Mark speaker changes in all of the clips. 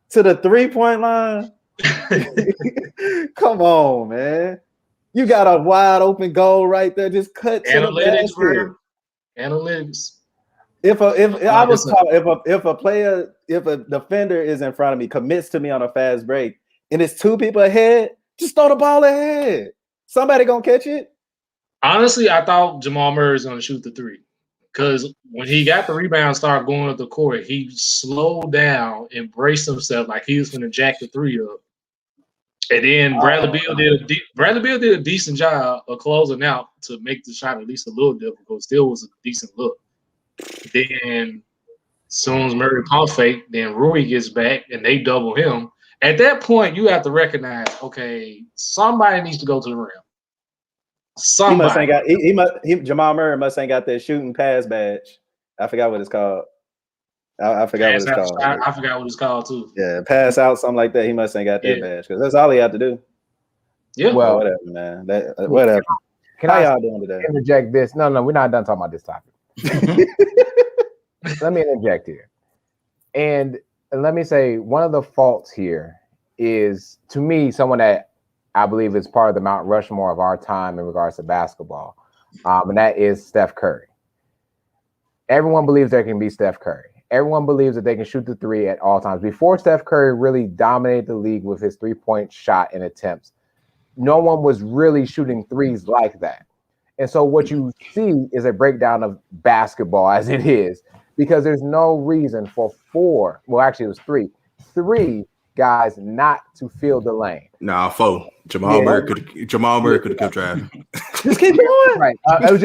Speaker 1: to the 3-point line. Come on, man. You got a wide open goal right there. Just cut to the basket.
Speaker 2: Analytics.
Speaker 1: If a defender is in front of me, commits to me on a fast break, and it's 2 people ahead, just throw the ball ahead. Somebody gonna catch it.
Speaker 2: Honestly, I thought Jamal Murray was gonna shoot the 3. Because when he got the rebound, started going up the court, he slowed down and braced himself like he was going to jack the 3 up. And then Bradley Beal did a decent job of closing out to make the shot at least a little difficult. Still was a decent look. Then as soon as Murray pump fake, then Rui gets back and they double him. At that point, you have to recognize, okay, somebody needs to go to the rim. Somebody.
Speaker 1: Jamal Murray must ain't got that shooting pass badge. I forgot what it's called. I forgot what it's called.
Speaker 2: I forgot what it's called too.
Speaker 1: Yeah, pass out, something like that. He must ain't got that badge because that's all he had to do.
Speaker 2: Yeah.
Speaker 1: Well, whatever, man. Whatever.
Speaker 3: How y'all doing today? Interject this. No, we're not done talking about this topic. Let me interject here. And let me say one of the faults here is, to me, someone that I believe is part of the Mount Rushmore of our time in regards to basketball, and that is Steph Curry. Everyone believes there can be Steph Curry. Everyone believes that they can shoot the 3 at all times. Before Steph Curry really dominated the league with his 3-point shot and attempts, no one was really shooting 3s like that. And so what you see is a breakdown of basketball as it is, because there's no reason for 4, well, actually it was 3 guys not to fill the lane.
Speaker 4: Nah, 4. Jamal Murray could have kept driving.
Speaker 1: Just keep going.
Speaker 3: Right. I was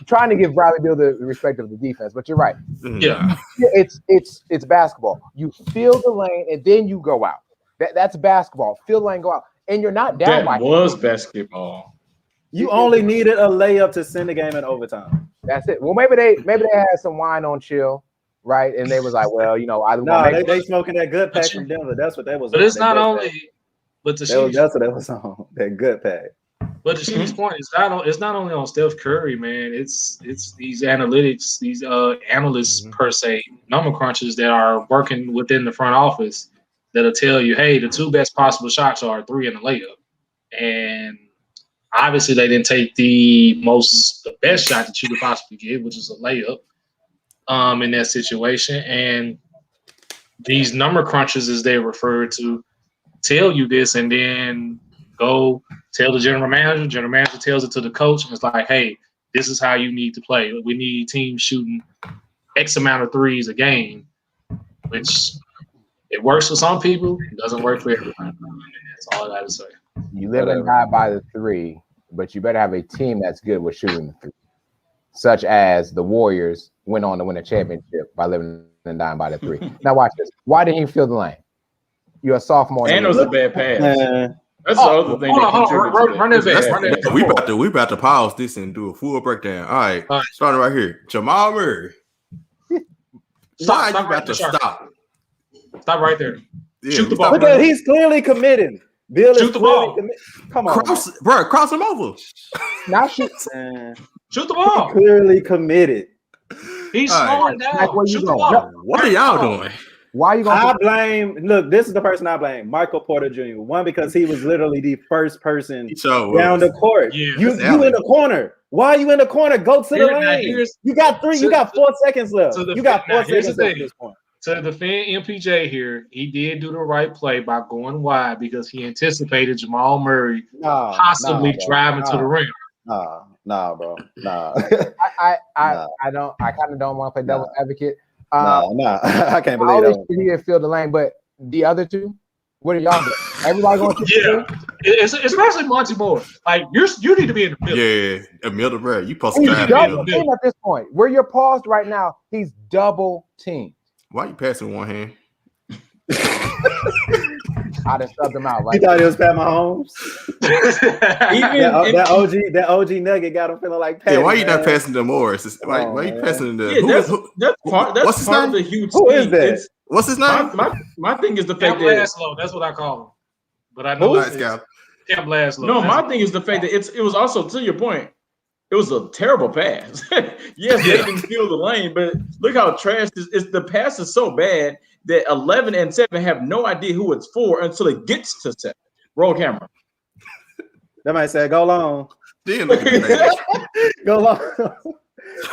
Speaker 3: trying to give Bradley Beal the respect of the defense, but you're right.
Speaker 2: Yeah.
Speaker 3: It's basketball. You fill the lane and then you go out. That's basketball. Fill the lane, go out. And you're not down
Speaker 5: by. That was basketball.
Speaker 1: You only needed a layup to send the game in overtime.
Speaker 3: That's it. Well, maybe they had some wine on chill, right? And they was like, well,
Speaker 1: they smoking that good pack from Denver. That's what they was.
Speaker 2: But
Speaker 1: on.
Speaker 2: it's not only. But
Speaker 1: that's what they was on. That good pack.
Speaker 2: But to Sheedy's point, it's not only on Steph Curry, man. It's these analytics, these analysts per se, number crunchers that are working within the front office that'll tell you, hey, the 2 best possible shots are a 3 and a layup. And obviously they didn't take the best shot that you could possibly get, which is a layup in that situation. And these number crunchers, as they refer to, tell you this and then go tell the general manager. General manager tells it to the coach, and it's like, hey, this is how you need to play. We need teams shooting X amount of 3s a game, which it works for some people. It doesn't work for everyone. That's all I got to say.
Speaker 3: You live and die by the 3, but you better have a team that's good with shooting the 3, such as the Warriors went on to win a championship by living and dying by the 3. Now watch this. Why didn't he fill the lane? You're a sophomore.
Speaker 5: And it was a bad pass. That's the other thing. Run it back.
Speaker 4: We about to pause this and do a full breakdown. All right. Starting right here. Jamal Murray.
Speaker 2: Stop right there.
Speaker 4: Yeah,
Speaker 2: shoot the ball.
Speaker 1: Look at, he's clearly committed. Bill
Speaker 2: shoot the ball.
Speaker 1: Come on,
Speaker 4: cross him over.
Speaker 3: Now shoot
Speaker 2: the ball.
Speaker 1: He's clearly committed.
Speaker 2: He's slowing down. Shoot the ball.
Speaker 4: What are y'all doing?
Speaker 3: Why are you going?
Speaker 1: Look, this is the person I blame, Michael Porter Jr. One, because he was literally the first person down the court. Yeah, you in the corner. Why are you in the corner? Go to the lane. You got 3. You got 4 seconds left. You got 4 seconds left at this point.
Speaker 2: To defend MPJ here, he did do the right play by going wide because he anticipated Jamal Murray possibly driving to the rim.
Speaker 1: Nah, bro.
Speaker 3: I kind of don't want to play devil's advocate.
Speaker 1: I can't believe that.
Speaker 3: He didn't fill the lane, but the other 2, what are y'all doing? Everybody going to
Speaker 2: it's especially Monty Moore. Like you need to be in the middle.
Speaker 4: Yeah, a middle, bro. You supposed to
Speaker 3: drive double team at this point. Where you're paused right now, he's double teamed.
Speaker 4: Why you passing one hand?
Speaker 3: I just subbed him out.
Speaker 1: Like, you thought it was Pat Mahomes? that OG nugget got him feeling like Pat.
Speaker 4: Yeah, why you not passing to Morris? Why you passing to?
Speaker 5: That's part of the huge.
Speaker 1: Who is that?
Speaker 4: What's his name?
Speaker 5: My thing is the fact that
Speaker 2: Laszlo. That's what I call him. But I know Camp Laszlo.
Speaker 5: No, my thing is the fact that it was also, to your point, it was a terrible pass. Yes, they didn't fill the lane, but look how trash this is. The pass is so bad that 11 and 7 have no idea who it's for until it gets to 7. Roll camera.
Speaker 1: They might say, "Go long."
Speaker 4: Then look at the
Speaker 1: Go long.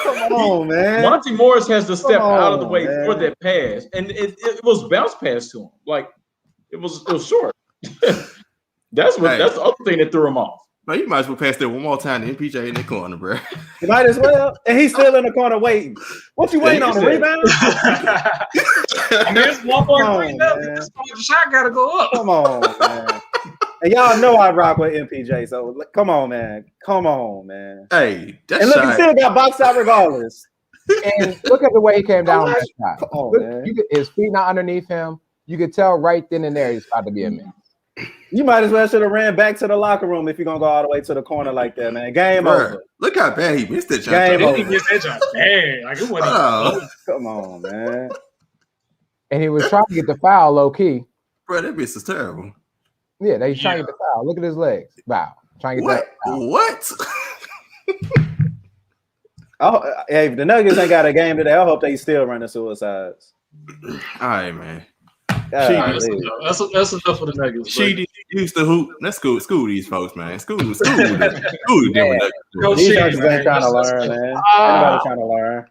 Speaker 1: Come on, man.
Speaker 5: Monty Morris has to step out of the way for that pass, and it was bounce pass to him. Like it was short. That's the other thing that threw him off.
Speaker 4: But you might as well pass that one more time to MPJ in the corner, bro.
Speaker 1: You might as well. And he's still in the corner waiting. What you waiting on? A rebound?
Speaker 2: I mean, it's 1.3 up. This shot got to go up.
Speaker 1: Come on, man. And y'all know I rock with MPJ, so come on, man. Come on, man.
Speaker 4: Hey,
Speaker 1: and look, he still got boxed out regardless.
Speaker 3: And look at the way he came down that shot.
Speaker 1: Come on,
Speaker 3: look,
Speaker 1: man.
Speaker 3: His feet not underneath him. You could tell right then and there he's about to be a miss.
Speaker 1: You might as well should have ran back to the locker room if you're gonna go all the way to the corner like that, man. Game over.
Speaker 4: Look how bad he missed that shot.
Speaker 1: Game over.
Speaker 2: He missed that shot. Dang, like it wasn't.
Speaker 1: Come on, man.
Speaker 3: And he was trying to get the foul low key.
Speaker 4: Bro, that miss is terrible.
Speaker 3: Yeah, he's trying to get the foul. Look at his legs. Wow. Trying to get that foul.
Speaker 4: What?
Speaker 1: Hey, if the Nuggets ain't got a game today, I hope they still running suicides.
Speaker 4: All right, man.
Speaker 2: That's enough for the Nuggets.
Speaker 4: Sheedy used to hoop. Let's school these folks, man. School them. These
Speaker 1: Nuggets ain't trying to learn, man. Everybody trying to learn.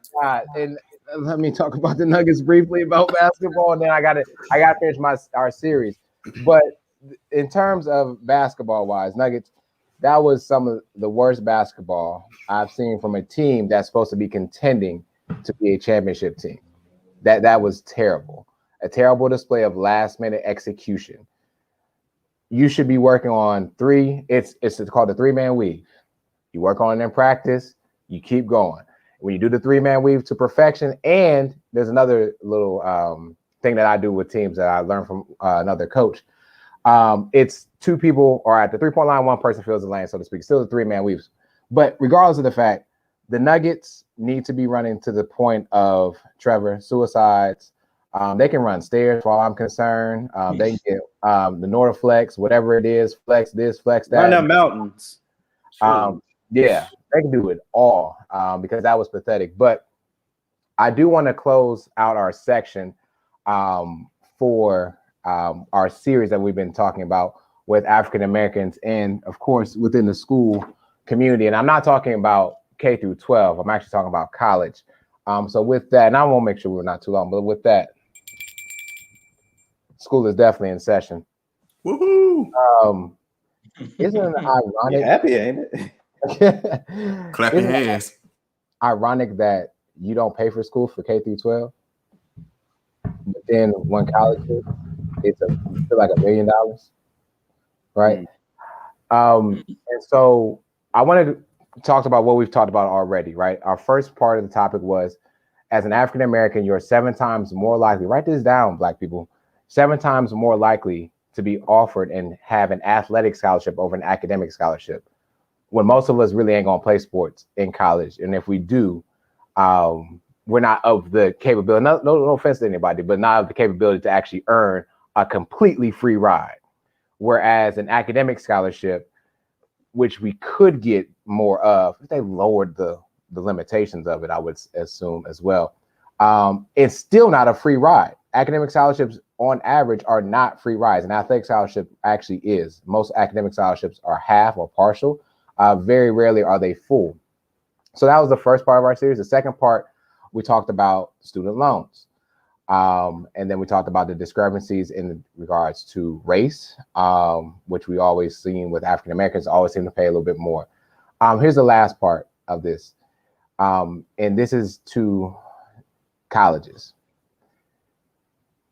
Speaker 3: And let me talk about the Nuggets briefly about basketball, and then I gotta finish our series. But in terms of basketball wise, Nuggets, that was some of the worst basketball I've seen from a team that's supposed to be contending to be a championship team. That was terrible. A terrible display of last-minute execution. You should be working on it's called the 3-man weave. You work on it in practice, you keep going. When you do the 3-man weave to perfection, and there's another little thing that I do with teams that I learned from another coach. It's 2 people are at the 3-point line, 1 person fills the lane, so to speak. Still the 3-man weaves. But regardless of the fact, the Nuggets need to be running to the point of Trevor suicides. They can run stairs, for all I'm concerned. They can get the Nordic flex, whatever it is, flex this, flex that.
Speaker 1: Run them mountains.
Speaker 3: Yeah, they can do it all because that was pathetic. But I do want to close out our section for our series that we've been talking about with African Americans and, of course, within the school community. And I'm not talking about K through 12. I'm actually talking about college. So with that, and I won't make sure we're not too long, but with that, school is definitely in session.
Speaker 4: Woohoo!
Speaker 3: Isn't it ironic?
Speaker 1: You're happy, ain't it?
Speaker 4: Clap your hands.
Speaker 3: Ironic that you don't pay for school for K through 12, but then when college is, it's like $1 million, right? And so I wanted to talk about what we've talked about already, right? Our first part of the topic was, as an African American, you're 7 times more likely. Write this down, Black people. 7 times more likely to be offered and have an athletic scholarship over an academic scholarship, when most of us really ain't gonna play sports in college. And if we do, we're not of the capability, no offense to anybody, but not of the capability to actually earn a completely free ride. Whereas an academic scholarship, which we could get more of, if they lowered the limitations of it, I would assume as well, it's still not a free ride. Academic scholarships on average are not free rides. An athletic scholarship actually is. Most academic scholarships are half or partial. Very rarely are they full. So that was the first part of our series. The second part, we talked about student loans. And then we talked about the discrepancies in regards to race, which we always seen with African Americans, always seem to pay a little bit more. Here's the last part of this. And this is to colleges.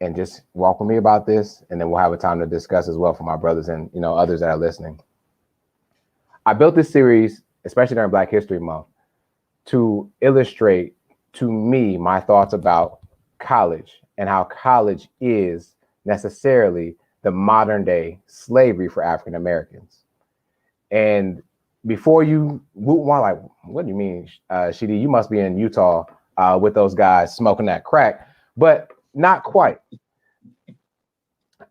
Speaker 3: And just walk with me about this, and then we'll have a time to discuss as well for my brothers and others that are listening. I built this series, especially during Black History Month, to illustrate to me my thoughts about college and how college is necessarily the modern day slavery for African Americans. And before you whoop one, like, what do you mean, Sheedy? You must be in Utah with those guys smoking that crack, but not quite.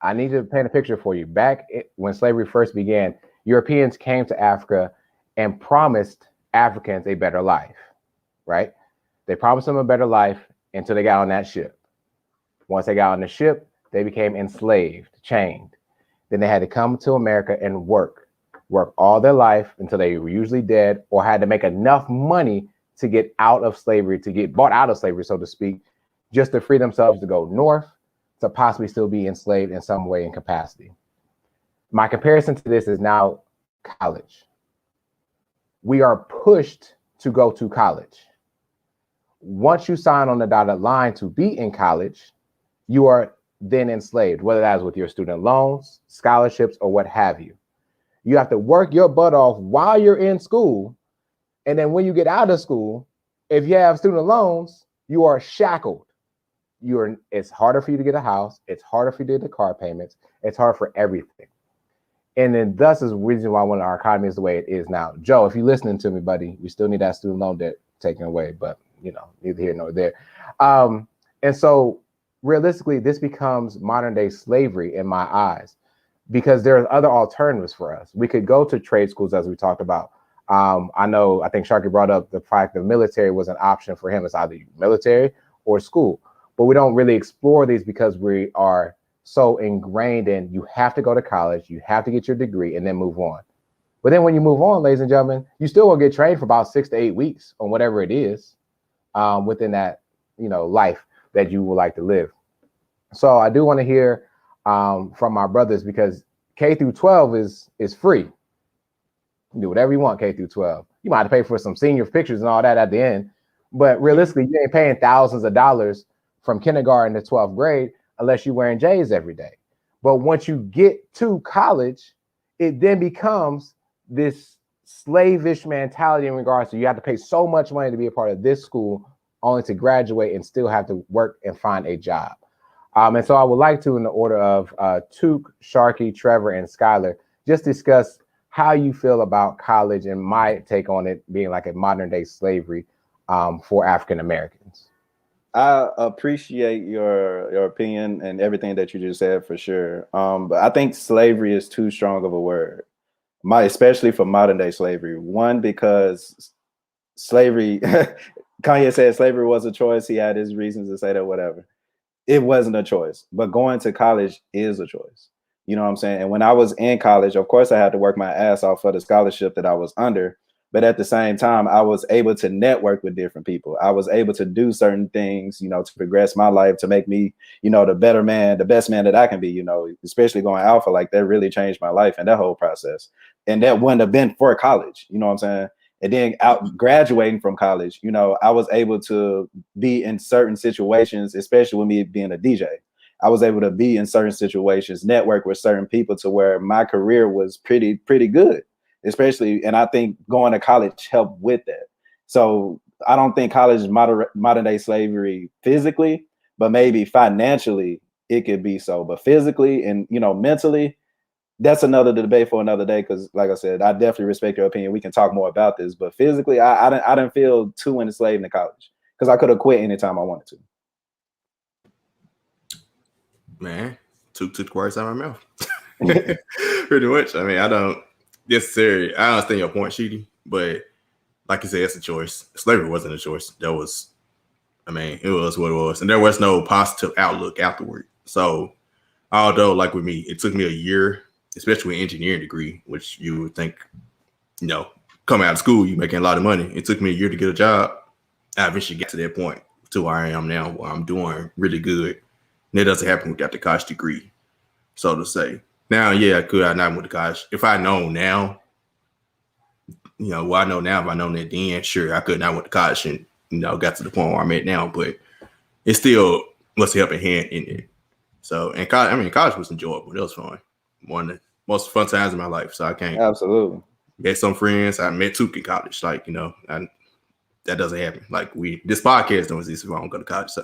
Speaker 3: I need to paint a picture for you. Back when slavery first began, Europeans came to Africa and promised Africans a better life, right? They promised them a better life until they got on that ship. Once they got on the ship, they became enslaved, chained. Then they had to come to America and work all their life until they were usually dead or had to make enough money to get out of slavery, to get bought out of slavery, so to speak, just to free themselves to go north, to possibly still be enslaved in some way and capacity. My comparison to this is now college. We are pushed to go to college. Once you sign on the dotted line to be in college, you are then enslaved, whether that's with your student loans, scholarships, or what have you. You have to work your butt off while you're in school. And then when you get out of school, if you have student loans, you are shackled. It's harder for you to get a house. It's harder for you to get the car payments. It's hard for everything. And then thus is the reason why our economy is the way it is now. Joe, if you're listening to me, buddy, we still need that student loan debt taken away, but neither here nor there. And so realistically, this becomes modern day slavery in my eyes, because there are other alternatives for us. We could go to trade schools, as we talked about. I think Sharky brought up the fact that military was an option for him. It's either military or school, but we don't really explore these because we are so ingrained in you have to go to college, you have to get your degree and then move on. But then when you move on, ladies and gentlemen, you still will get trained for about 6 to 8 weeks on whatever it is within that, life that you would like to live. So I do want to hear from my brothers, because K through 12 is free. You can do whatever you want K through 12. You might have to pay for some senior pictures and all that at the end, but realistically, you ain't paying thousands of dollars from kindergarten to 12th grade unless you're wearing J's every day. But once you get to college, it then becomes this slavish mentality in regards to you have to pay so much money to be a part of this school only to graduate and still have to work and find a job. And so I would like to, in the order of Took, Sharky, Trevor, and Skylar, just discuss how you feel about college and my take on it being like a modern day slavery for African Americans.
Speaker 1: I appreciate your opinion and everything that you just said, for sure. But I think slavery is too strong of a word, especially for modern day slavery. One, because slavery, Kanye said slavery was a choice. He had his reasons to say that, whatever. It wasn't a choice, but going to college is a choice. You know what I'm saying? And when I was in college, of course, I had to work my ass off for the scholarship that I was under. But at the same time, I was able to network with different people. I was able to do certain things, to progress my life, to make me, the better man, the best man that I can be, especially going alpha. Like, that really changed my life and that whole process. And that wouldn't have been for college, you know what I'm saying? And then out graduating from college, I was able to be in certain situations, especially with me being a DJ. I was able to be in certain situations, network with certain people to where my career was pretty good. Especially, and I think going to college helped with that. So I don't think college is modern day slavery physically, but maybe financially it could be so. But physically and mentally, that's another debate for another day. Because, like I said, I definitely respect your opinion. We can talk more about this. But physically, I didn't feel too enslaved in college because I could have quit anytime I wanted to.
Speaker 4: Man, took the words out of my mouth. Pretty much. I mean, I don't necessarily. I understand your point, Sheedy, but like you said, it's a choice. Slavery wasn't a choice. It was what it was, and there was no positive outlook afterward. So, although, like with me, it took me a year, especially an engineering degree, which you would think, coming out of school, you're making a lot of money. It took me a year to get a job. I eventually got to that point to where I am now, where I'm doing really good. And it doesn't happen without the college degree, so to say. Now, yeah, could I not went to college? If I know now, what I know now, if I know that then, sure, I could not went to college and, got to the point where I'm at now, but it still was a helping hand in it. So, and college was enjoyable. It was fun. One of the most fun times in my life. So I can't.
Speaker 1: Absolutely.
Speaker 4: Met some friends. I met Took in college. Like, that doesn't happen. Like this podcast don't exist if I don't go to college. So.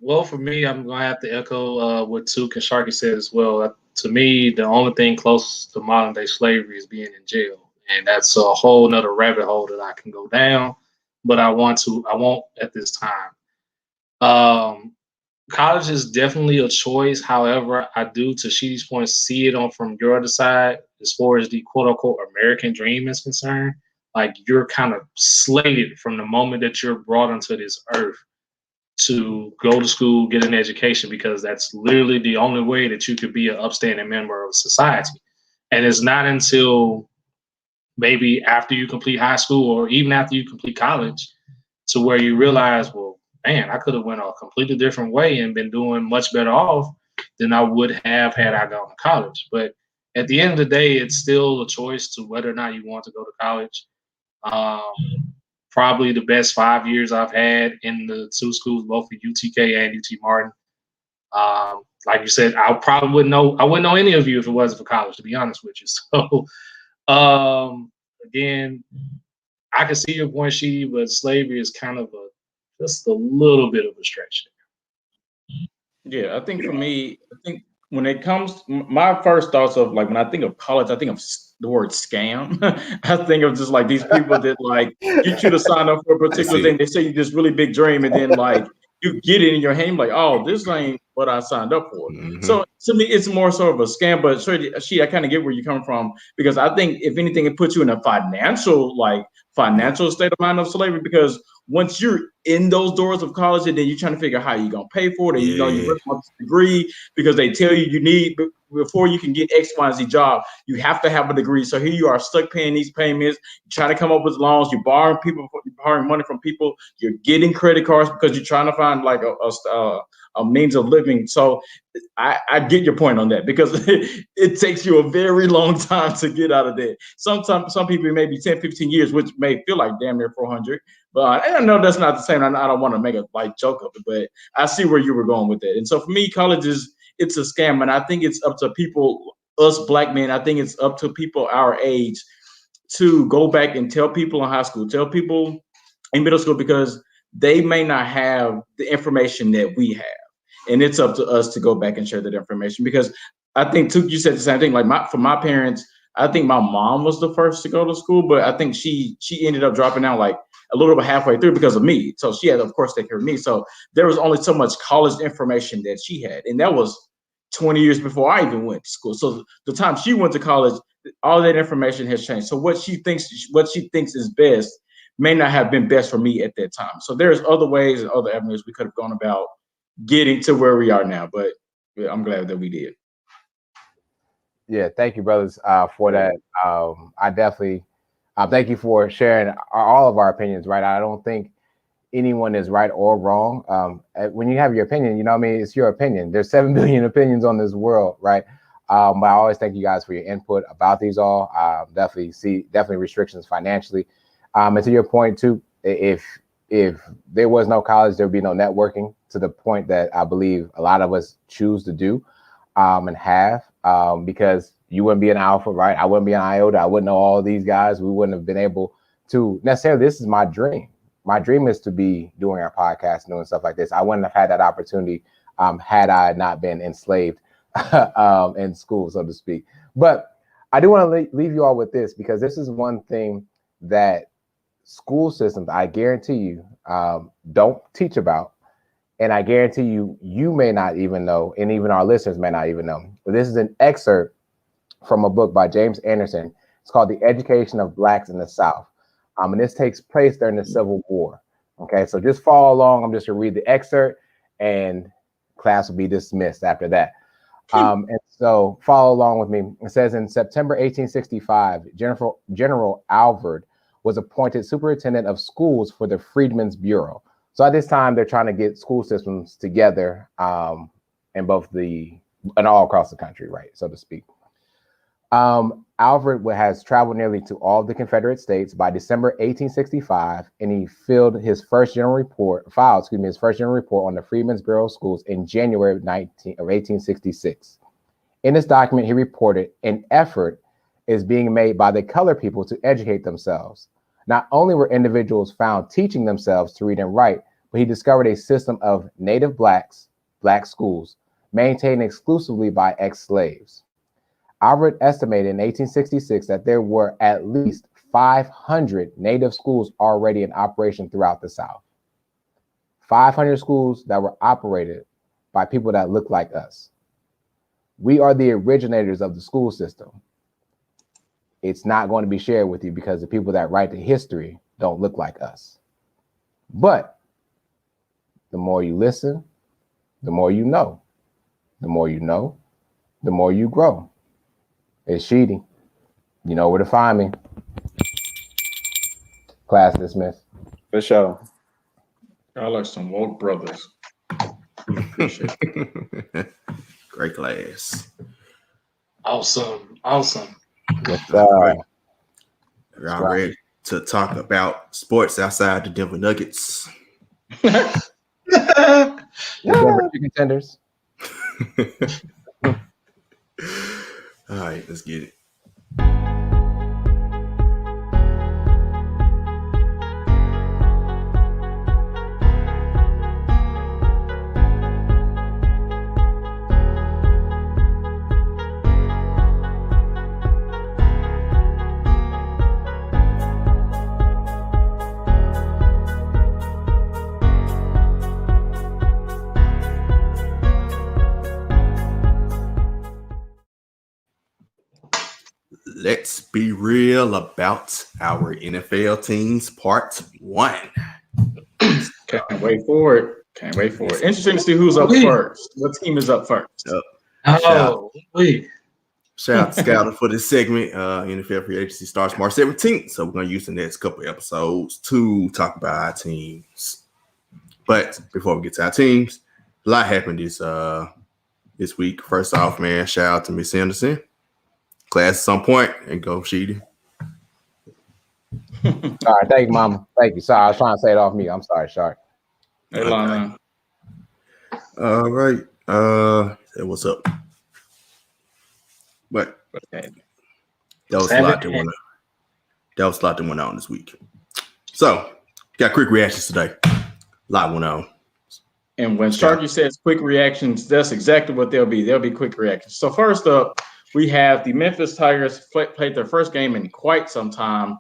Speaker 2: Well, for me, I'm gonna have to echo what Took and Sharky said as well. To me, the only thing close to modern day slavery is being in jail, and that's a whole nother rabbit hole that I can go down. But I won't at this time. College is definitely a choice. However, I do, to Sheedy's point, see it on from your other side as far as the quote unquote American dream is concerned. like you're kind of slated from the moment that you're brought onto this earth to go to school, get an education, because that's literally the only way that you could be an upstanding member of society. And it's not until maybe after you complete high school or even after you complete college to where you realize, well, man, I could have went a completely different way and been doing much better off than I would have had I gone to college. But at the end of the day, it's still a choice to whether or not you want to go to college. Probably the best 5 years I've had in the two schools, both at UTK and UT Martin. Like you said, I wouldn't know any of you if it wasn't for college, to be honest with you. So, again, I can see your point, Sheedy, but slavery is kind of just a little bit of a stretch
Speaker 5: there. Yeah, I think for me, when it comes, my first thoughts of like when I think of college, I think of the word scam. I think of just like these people that like get you to sign up for a particular thing. They say you this really big dream, and then like you get it in your hand, like, oh, this ain't what I signed up for. Mm-hmm. So to me, it's more sort of a scam. But I kind of get where you're coming from, because I think if anything, it puts you in a financial state of mind of slavery, because once you're in those doors of college and then you're trying to figure out how you're going to pay for it, and you work on this degree because they tell you need, before you can get X, Y, and Z job, you have to have a degree. So here you are stuck paying these payments, you're trying to come up with loans, you're borrowing money from people, you're getting credit cards because you're trying to find like a means of living. So I get your point on that, because it takes you a very long time to get out of that. Sometimes some people may be 10, 15 years, which may feel like damn near 400. But I know that's not the same. I don't want to make a light joke of it, but I see where you were going with that. And so for me, college it's a scam. And I think it's up to people, us black men, I think it's up to people our age to go back and tell people in high school, tell people in middle school, because they may not have the information that we have. And it's up to us to go back and share that information, because I think too, you said the same thing. Like for my parents, I think my mom was the first to go to school, but I think she ended up dropping out like a little bit halfway through because of me. So she had to, of course, take care of me. So there was only so much college information that she had. And that was 20 years before I even went to school. So the time she went to college, all that information has changed. So what she thinks is best may not have been best for me at that time. So there's other ways and other avenues we could have gone about getting to where we are now. But yeah, I'm glad that we did.
Speaker 3: Yeah, thank you, brothers, for that. I definitely thank you for sharing all of our opinions, right? I don't think anyone is right or wrong. When you have your opinion, you know what I mean? It's your opinion. There's 7 billion opinions on this world, right? But I always thank you guys for your input about these all. Definitely restrictions financially. And to your point too, if there was no college, there would be no networking, to the point that I believe a lot of us choose to do and have, because you wouldn't be an alpha, right? I wouldn't be an iota. I wouldn't know all these guys. We wouldn't have been able to necessarily, this is my dream. My dream is to be doing our podcast and doing stuff like this. I wouldn't have had that opportunity had I not been enslaved in school, so to speak. But I do want to leave you all with this, because this is one thing that school systems, I guarantee you, don't teach about. And I guarantee you, you may not even know, and even our listeners may not even know. But this is an excerpt from a book by James Anderson. It's called The Education of Blacks in the South. And this takes place during the Civil War. Okay, so just follow along. I'm just going to read the excerpt, and class will be dismissed after that. And so follow along with me. It says, in September 1865, General Alvord was appointed superintendent of schools for the Freedmen's Bureau. So at this time, they're trying to get school systems together in all across the country, right, so to speak. Alvord has traveled nearly to all the Confederate states by December 1865, and he filed his first general report on the Freedmen's Bureau of Schools in January of 1866. In this document, he reported an effort is being made by the colored people to educate themselves. Not only were individuals found teaching themselves to read and write, but he discovered a system of native black schools maintained exclusively by ex-slaves. Alvord estimated in 1866 that there were at least 500 native schools already in operation throughout the South. 500 schools that were operated by people that look like us. We are the originators of the school system. it's not going to be shared with you because the people that write the history don't look like us. But the more you listen, the more you know. The more you know, the more you grow. It's Sheedy. You know where to find me. Class dismissed.
Speaker 1: For sure.
Speaker 5: I like some woke brothers. Appreciate it.
Speaker 4: Great class.
Speaker 2: Awesome.
Speaker 3: Yes,
Speaker 4: Y'all ready to talk about sports outside the Denver Nuggets?
Speaker 3: The Denver Chicken Tenders.
Speaker 4: All right, let's get it. Let's be real about our NFL teams, part 1.
Speaker 5: Can't wait for it. Interesting to see who's up first. What team is up first?
Speaker 4: Shout out to Scouter for this segment. NFL free agency starts March 17th, so we're going to use the next couple episodes to talk about our teams. But before we get to our teams, a lot happened this week. First off, man, shout out to Miss Anderson. Class at some point, and go Sheedy.
Speaker 3: All right, thank you, Mama. Thank you. Sorry, I was trying to say it off me. I'm sorry, Shark.
Speaker 5: Hey, Lana.
Speaker 4: All right. Hey, what's up? But that was a lot that went on. That was a lot that went on this week. So, got quick reactions today. A lot went on.
Speaker 5: And when Sharky says quick reactions, that's exactly what they'll be. They'll be quick reactions. So first up, we have the Memphis Tigers played their first game in quite some time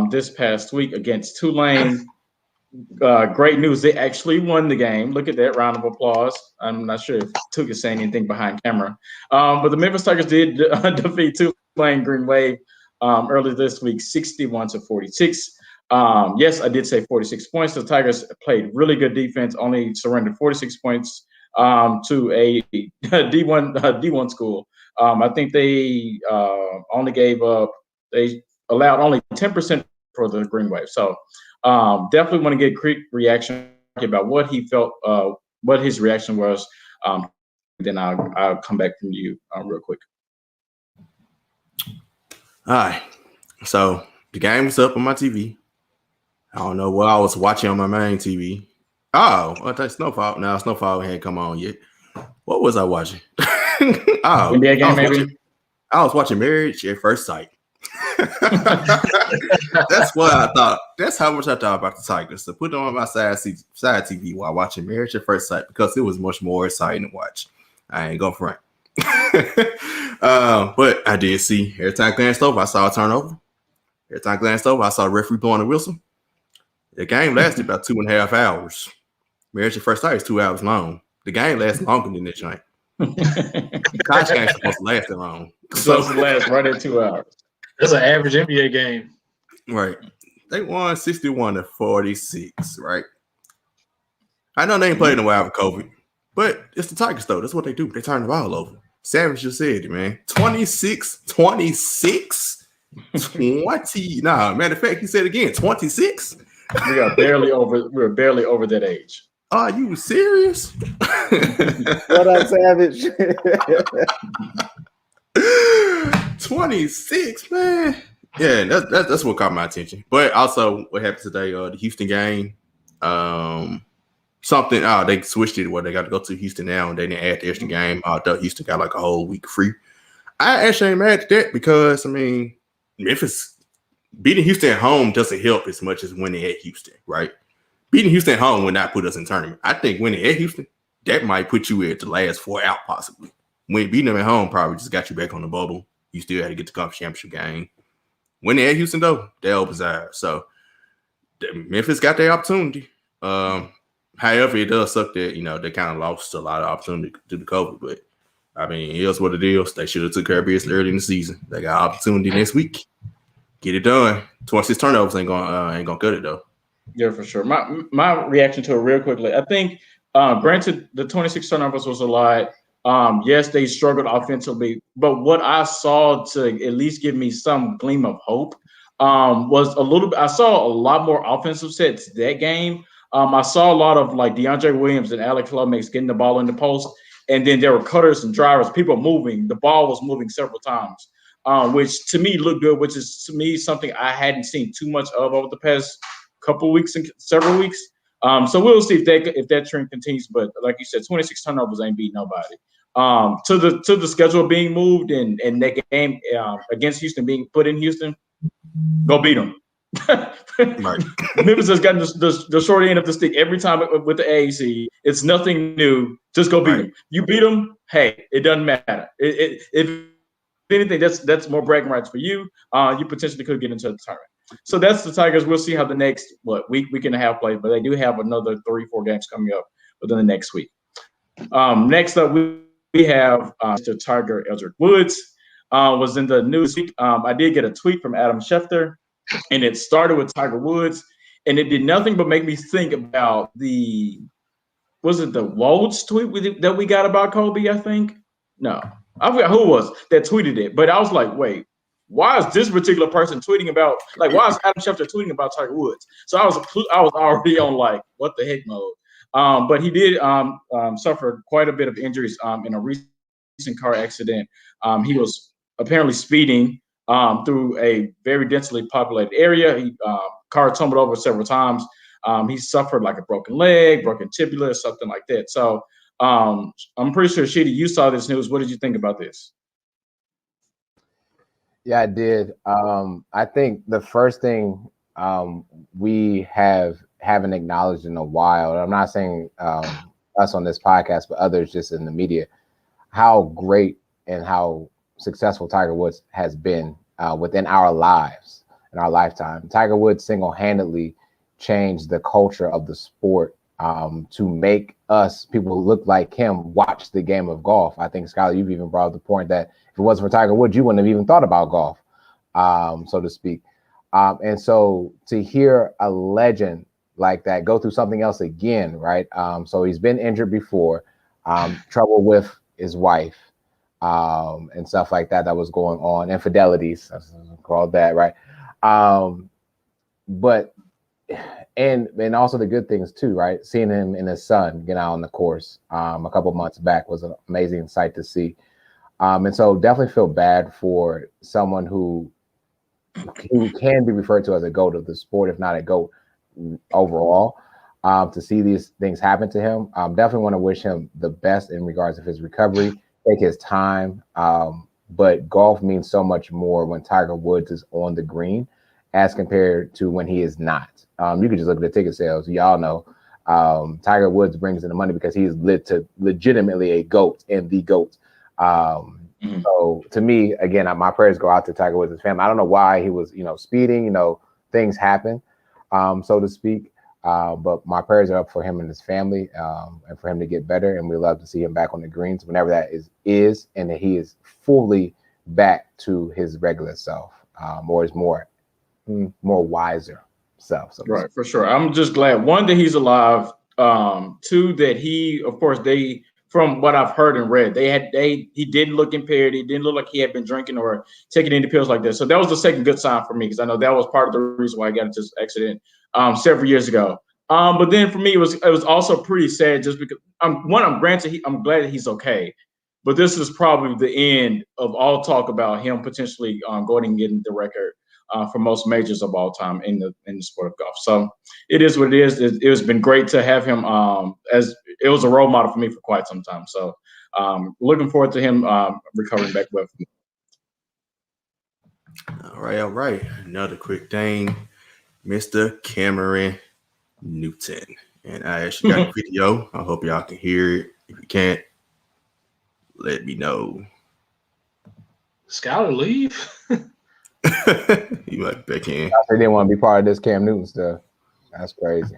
Speaker 5: this past week against Tulane. Great news. They actually won the game. Look at that. Round of applause. I'm not sure if Took is saying anything behind camera. But the Memphis Tigers did defeat Tulane Green Wave earlier this week, 61-46. Yes, I did say 46 points. The Tigers played really good defense, only surrendered 46 points to a D1 school. I think they only they allowed only 10% for the Green Wave. So definitely want to get quick reaction about what he felt, what his reaction was. Then I'll come back from you real quick.
Speaker 4: All right. So the game was up on my TV. I don't know what I was watching on my main TV. Oh, well, that's Snowfall. No, Snowfall hadn't come on yet. What was I watching?
Speaker 5: NBA game, maybe.
Speaker 4: I was watching Marriage at First Sight. That's what I thought. That's how much I thought about the Tigers. So put it on my side TV while watching Marriage at First Sight because it was much more exciting to watch. I ain't gonna front. But I did see every time I glanced over, I saw a turnover. Every time I glanced over, I saw a referee blowing a whistle. The game lasted about 2.5 hours. Marriage at First Sight is 2 hours long. The game lasted longer than this joint. College game's supposed to last that long.
Speaker 5: It's supposed to last right at 2 hours.
Speaker 2: That's an average NBA game.
Speaker 4: Right. They won 61-46, right? I know they ain't played in a while with COVID, but it's the Tigers, though. That's what they do. They turn the ball over. Savage just said it, man. 26. Nah, matter of fact, he said again, 26?
Speaker 5: We're barely over that age.
Speaker 4: Are you serious?
Speaker 1: What up, Savage?
Speaker 4: 26, man. Yeah, that's what caught my attention. But also, what happened today? The Houston game. They switched it where they got to go to Houston now, and they didn't add the extra game. I thought Houston got like a whole week free. I actually ain't mad at that because Memphis beating Houston at home doesn't help as much as winning at Houston, right? Beating Houston at home would not put us in tournament. I think winning at Houston, that might put you at the last 4 out, possibly. When beating them at home probably just got you back on the bubble. You still had to get the conference championship game. Winning at Houston, though, that opens eyes. So Memphis got their opportunity. However, it does suck that, they kind of lost a lot of opportunity due to COVID, but I mean, here's what it is. They should have took care of business early in the season. They got opportunity next week. Get it done. 26 turnovers ain't gonna cut it though.
Speaker 5: Yeah, for sure. My reaction to it real quickly. I think, granted, the 26 turnovers was a lot. Yes, they struggled offensively, but what I saw to at least give me some gleam of hope was a little bit. I saw a lot more offensive sets that game. I saw a lot of like DeAndre Williams and Alex Lomax getting the ball in the post, and then there were cutters and drivers, people moving. The ball was moving several times, which to me looked good. Which is to me something I hadn't seen too much of over the past couple weeks and several weeks. So we'll see if that trend continues. But like you said, 26 turnovers ain't beat nobody. To the schedule being moved and that game against Houston being put in Houston, go beat them. Right. Memphis has gotten the short end of the stick every time with the AAC. It's nothing new. Just go beat them. You beat them, hey, it doesn't matter. If anything, that's more bragging rights for you. You potentially could get into the tournament. So that's the Tigers. We'll see how the next week and a half plays, but they do have another 3-4 games coming up within the next week. Next up, we have Mr. Tiger Eldrick Woods was in the news week. I did get a tweet from Adam Schefter, and it started with Tiger Woods, and it did nothing but make me think about was it the Woj tweet that we got about Kobe, I think? No. I forgot who it was that tweeted it, but I was like, wait, why is this particular person tweeting about, like, why is Adam Schefter tweeting about Tiger Woods? So I was already on like, what the heck mode. But he did suffer quite a bit of injuries in a recent car accident. He was apparently speeding through a very densely populated area. Car tumbled over several times. He suffered like a broken leg, broken tibia, something like that. So I'm pretty sure, Sheedy, you saw this news. What did you think about this?
Speaker 3: Yeah, I did. I think the first thing we haven't acknowledged in a while, and I'm not saying us on this podcast, but others just in the media, how great and how successful Tiger Woods has been within our lives, in our lifetime. Tiger Woods single-handedly changed the culture of the sport to make us, people who look like him, watch the game of golf. I think, Skylar, you've even brought up the point that if it wasn't for Tiger Woods, you wouldn't have even thought about golf, so to speak. And so to hear a legend like that go through something else again, right? So he's been injured before, trouble with his wife, and stuff like that was going on, infidelities, that's called that, right? But and also the good things too, right? Seeing him and his son get out on the course a couple months back was an amazing sight to see. And so definitely feel bad for someone who can be referred to as a GOAT of the sport, if not a GOAT overall, to see these things happen to him. Definitely want to wish him the best in regards of his recovery, take his time. But golf means so much more when Tiger Woods is on the green as compared to when he is not. You can just look at the ticket sales. Y'all know Tiger Woods brings in the money because he's legitimately a GOAT and the GOAT. So to me, again, my prayers go out to Tiger Woods' family. I don't know why he was, speeding, things happen, so to speak. But my prayers are up for him and his family, and for him to get better. And we love to see him back on the greens whenever that is, and that he is fully back to his regular self, or his more wiser self. So
Speaker 5: right, for sure. I'm just glad, one, that he's alive. Two, that he, of course, from what I've heard and read, he didn't look impaired. He didn't look like he had been drinking or taking any pills like this. So that was the second good sign for me, because I know that was part of the reason why I got into this accident several years ago. But then for me, it was also pretty sad, just because I'm glad that he's okay. But this is probably the end of all talk about him potentially going and getting the record for most majors of all time in the sport of golf. So it is what it is. It has been great to have him as it was a role model for me for quite some time. So looking forward to him recovering back well.
Speaker 4: All right. Another quick thing, Mr. Cameron Newton. And I actually got a video. I hope y'all can hear it. If you can't, let me know.
Speaker 2: Skylar leave?
Speaker 4: You might back in.
Speaker 3: I didn't want to be part of this Cam Newton stuff. That's crazy.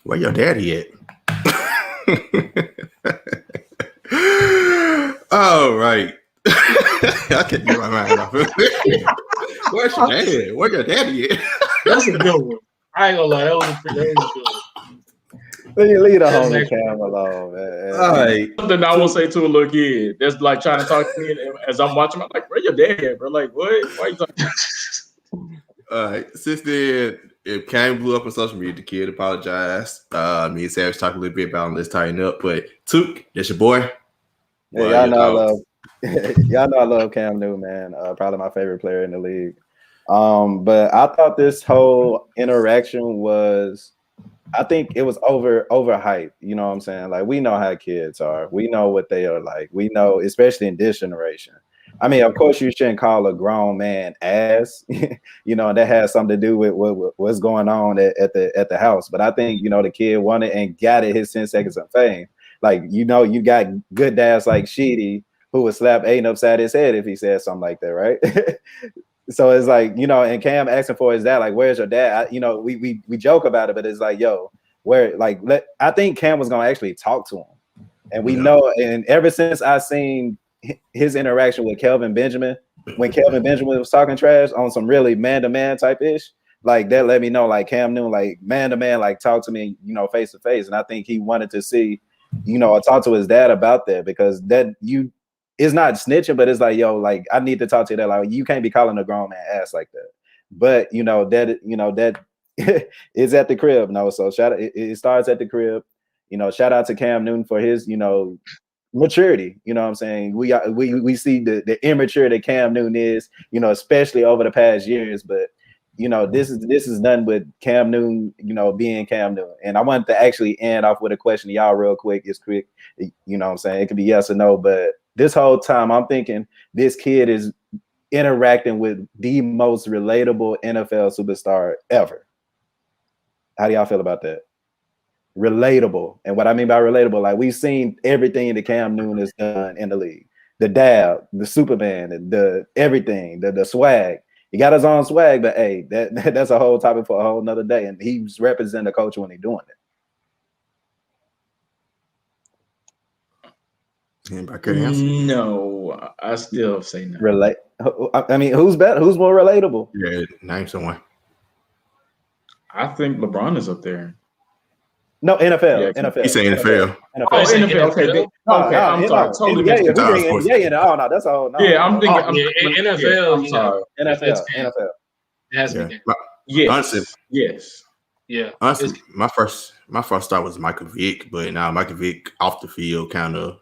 Speaker 4: Where your daddy at? All right. I can't get my mind off it. Where's your dad? Where your daddy at?
Speaker 2: That's a good one. I ain't gonna lie, that was a good one.
Speaker 1: Leave the homie Cam alone, man.
Speaker 5: All right. Something I will say to a little kid that's like trying to talk to me as I'm watching. I'm like, where your dad at, bro? Like, what? Why are you talking?
Speaker 4: All right. Since then, if Cam blew up on social media, the kid apologized. Me and Savage talked a little bit about him. Let's tighten up. But Took, that's your boy.
Speaker 1: Yeah, y'all know I love Cam Newton, man. Probably my favorite player in the league. But I thought this whole interaction was, I think it was overhyped. You know what I'm saying? Like, we know how kids are. We know what they are like. We know, especially in this generation. I mean, of course, you shouldn't call a grown man ass. You know, that has something to do with what's going on at the house. But I think, you know, the kid wanted and got it his 10 seconds of fame. Like, you know, you got good dads like Sheedy who would slap Aiden upside his head if he said something like that, right? So it's like, you know, and Cam asking for his dad, like, where's your dad? You know, we joke about it, but it's like, yo, where, like, I think Cam was gonna actually talk to him, and we know, and ever since I seen his interaction with Kelvin Benjamin, when Kelvin Benjamin was talking trash on some really man-to-man type ish, like, that let me know, like, Cam Newton, like, man-to-man, like, talk to me, you know, face to face, and I think he wanted to see, you know, talk to his dad about that, because that it's not snitching, but it's like, yo, like, I need to talk to you. That, like, you can't be calling a grown man ass like that. But that is at the crib. No, so it starts at the crib. You know, shout out to Cam Newton for his, you know, maturity. You know what I'm saying? We see the immature that Cam Newton is, you know, especially over the past years. But, you know, this is done with Cam Newton, you know, being Cam Newton. And I wanted to actually end off with a question to y'all real quick. It's quick. You know what I'm saying? It could be yes or no, but this whole time I'm thinking this kid is interacting with the most relatable NFL superstar ever. How do y'all feel about that? Relatable. And what I mean by relatable, like, we've seen everything that Cam Newton has done in the league. The dab, the Superman, the everything, the swag. He got his own swag, but hey, that's a whole topic for a whole nother day. And he's representing the culture when he's doing it.
Speaker 5: No, I still say no.
Speaker 1: Relate. I mean, who's better? Who's more relatable?
Speaker 4: Yeah, name someone.
Speaker 5: I think LeBron is up there.
Speaker 1: No, NFL.
Speaker 5: Yeah,
Speaker 1: NFL.
Speaker 4: He's saying NFL.
Speaker 5: Oh, NFL. Okay. I'm sorry. Totally missed it.
Speaker 1: No, that's all. No.
Speaker 5: Yeah, I'm thinking.
Speaker 2: NFL.
Speaker 5: I'm sorry.
Speaker 1: NFL.
Speaker 2: It has to be.
Speaker 5: Yes.
Speaker 4: Honestly,
Speaker 2: yes. Yeah.
Speaker 4: Honestly, my first thought was Michael Vick, but now Michael Vick off the field kind of.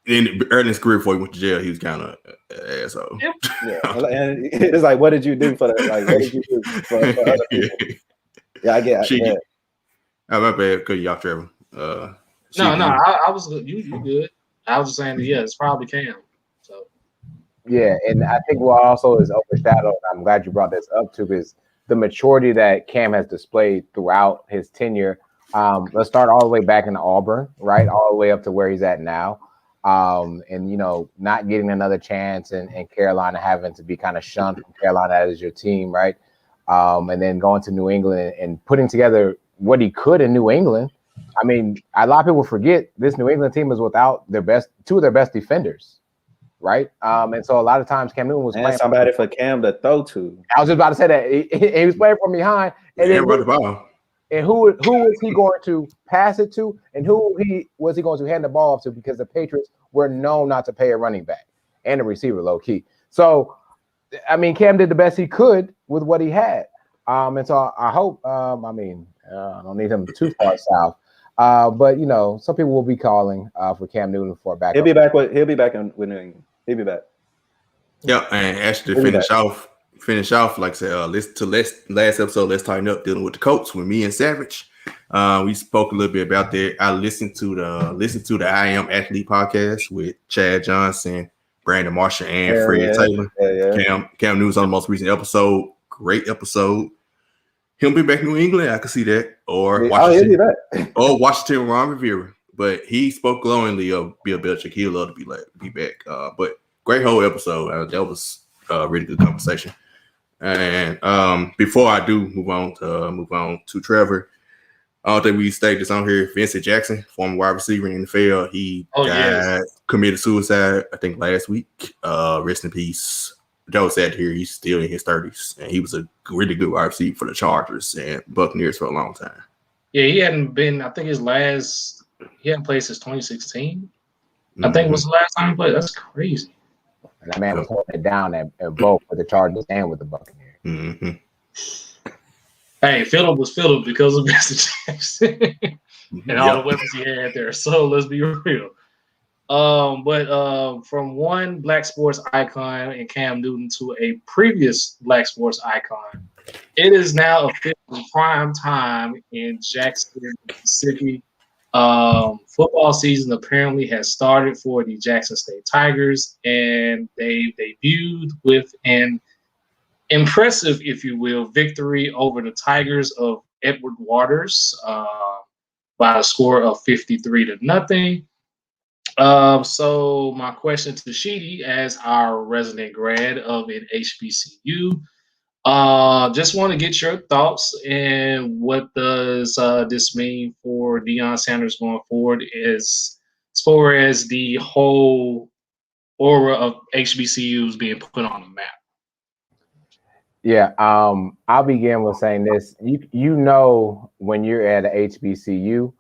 Speaker 4: In Ernest's career before he went to jail, he was kind of an asshole.
Speaker 2: Yep.
Speaker 1: Yeah, and it's like, what did you do for that? Like, what did you do for other people? Yeah, I get it.
Speaker 4: Oh, my bad, cut you off, Trevor.
Speaker 2: No, I was good. You good. I was just saying that, yeah, it's probably Cam. So
Speaker 3: yeah, and I think what also is overshadowed, I'm glad you brought this up too, is the maturity that Cam has displayed throughout his tenure. Let's start all the way back in Auburn, right? All the way up to where he's at now. And, you know, not getting another chance and Carolina having to be kind of shunned from Carolina as your team, right? And then going to New England and putting together what he could in New England. I mean, a lot of people forget this New England team is without two of their best defenders, right? And so a lot of times Cam Newton was playing
Speaker 1: somebody for Cam to throw to.
Speaker 3: I was just about to say that he was playing from behind, and then
Speaker 4: run the ball.
Speaker 3: And who was he going to pass it to, and who was he going to hand the ball off to? Because the Patriots were known not to pay a running back and a receiver, low key. So, I mean, Cam did the best he could with what he had, and so I hope. I don't need him too far south, but you know, some people will be calling for Cam Newton for a backup.
Speaker 1: He'll be back with New England. He'll be back.
Speaker 4: Yeah, and actually finish off, like I said, listen to last episode, Let's Tighten Up, dealing with the Colts with me and Savage. We spoke a little bit about that. I listened to the I Am Athlete podcast with Chad Johnson, Brandon Marshall, and Fred Taylor. Yeah. Cam Newton's on the most recent episode. Great episode. He'll be back in New England. I can see that. Or Washington Ron Rivera. But he spoke glowingly of Bill Belichick. He'd love to be back. But great whole episode. That was a really good conversation. And before I do move on to Trevor, I don't think we stayed this on here. Vincent Jackson, former wide receiver in the NFL, he committed suicide, I think, last week. Rest in peace. Joe said here he's still in his 30s, and he was a really good wide receiver for the Chargers and Buccaneers for a long time.
Speaker 2: Yeah, he hadn't been. I think he hadn't played since 2016. I think was the last time he played. That's crazy.
Speaker 3: And that man was holding it down at both with the Chargers and with the Buccaneers.
Speaker 4: Mm-hmm.
Speaker 2: Hey, Phillip was Phillip because of Mr. Jackson and all the weapons he had there. So let's be real. But from one black sports icon in Cam Newton to a previous black sports icon, it is now officially prime time in Jackson, Mississippi. Football season apparently has started for the Jackson State Tigers, and they debuted with an impressive, if you will, victory over the Tigers of Edward Waters by a score of 53-0. So my question to Sheedy, as our resident grad of an HBCU, just want to get your thoughts and what does this mean for Deion Sanders going forward as far as the whole aura of HBCUs being put on the map?
Speaker 3: Yeah, I'll begin with saying this. You know when you're at a HBCU,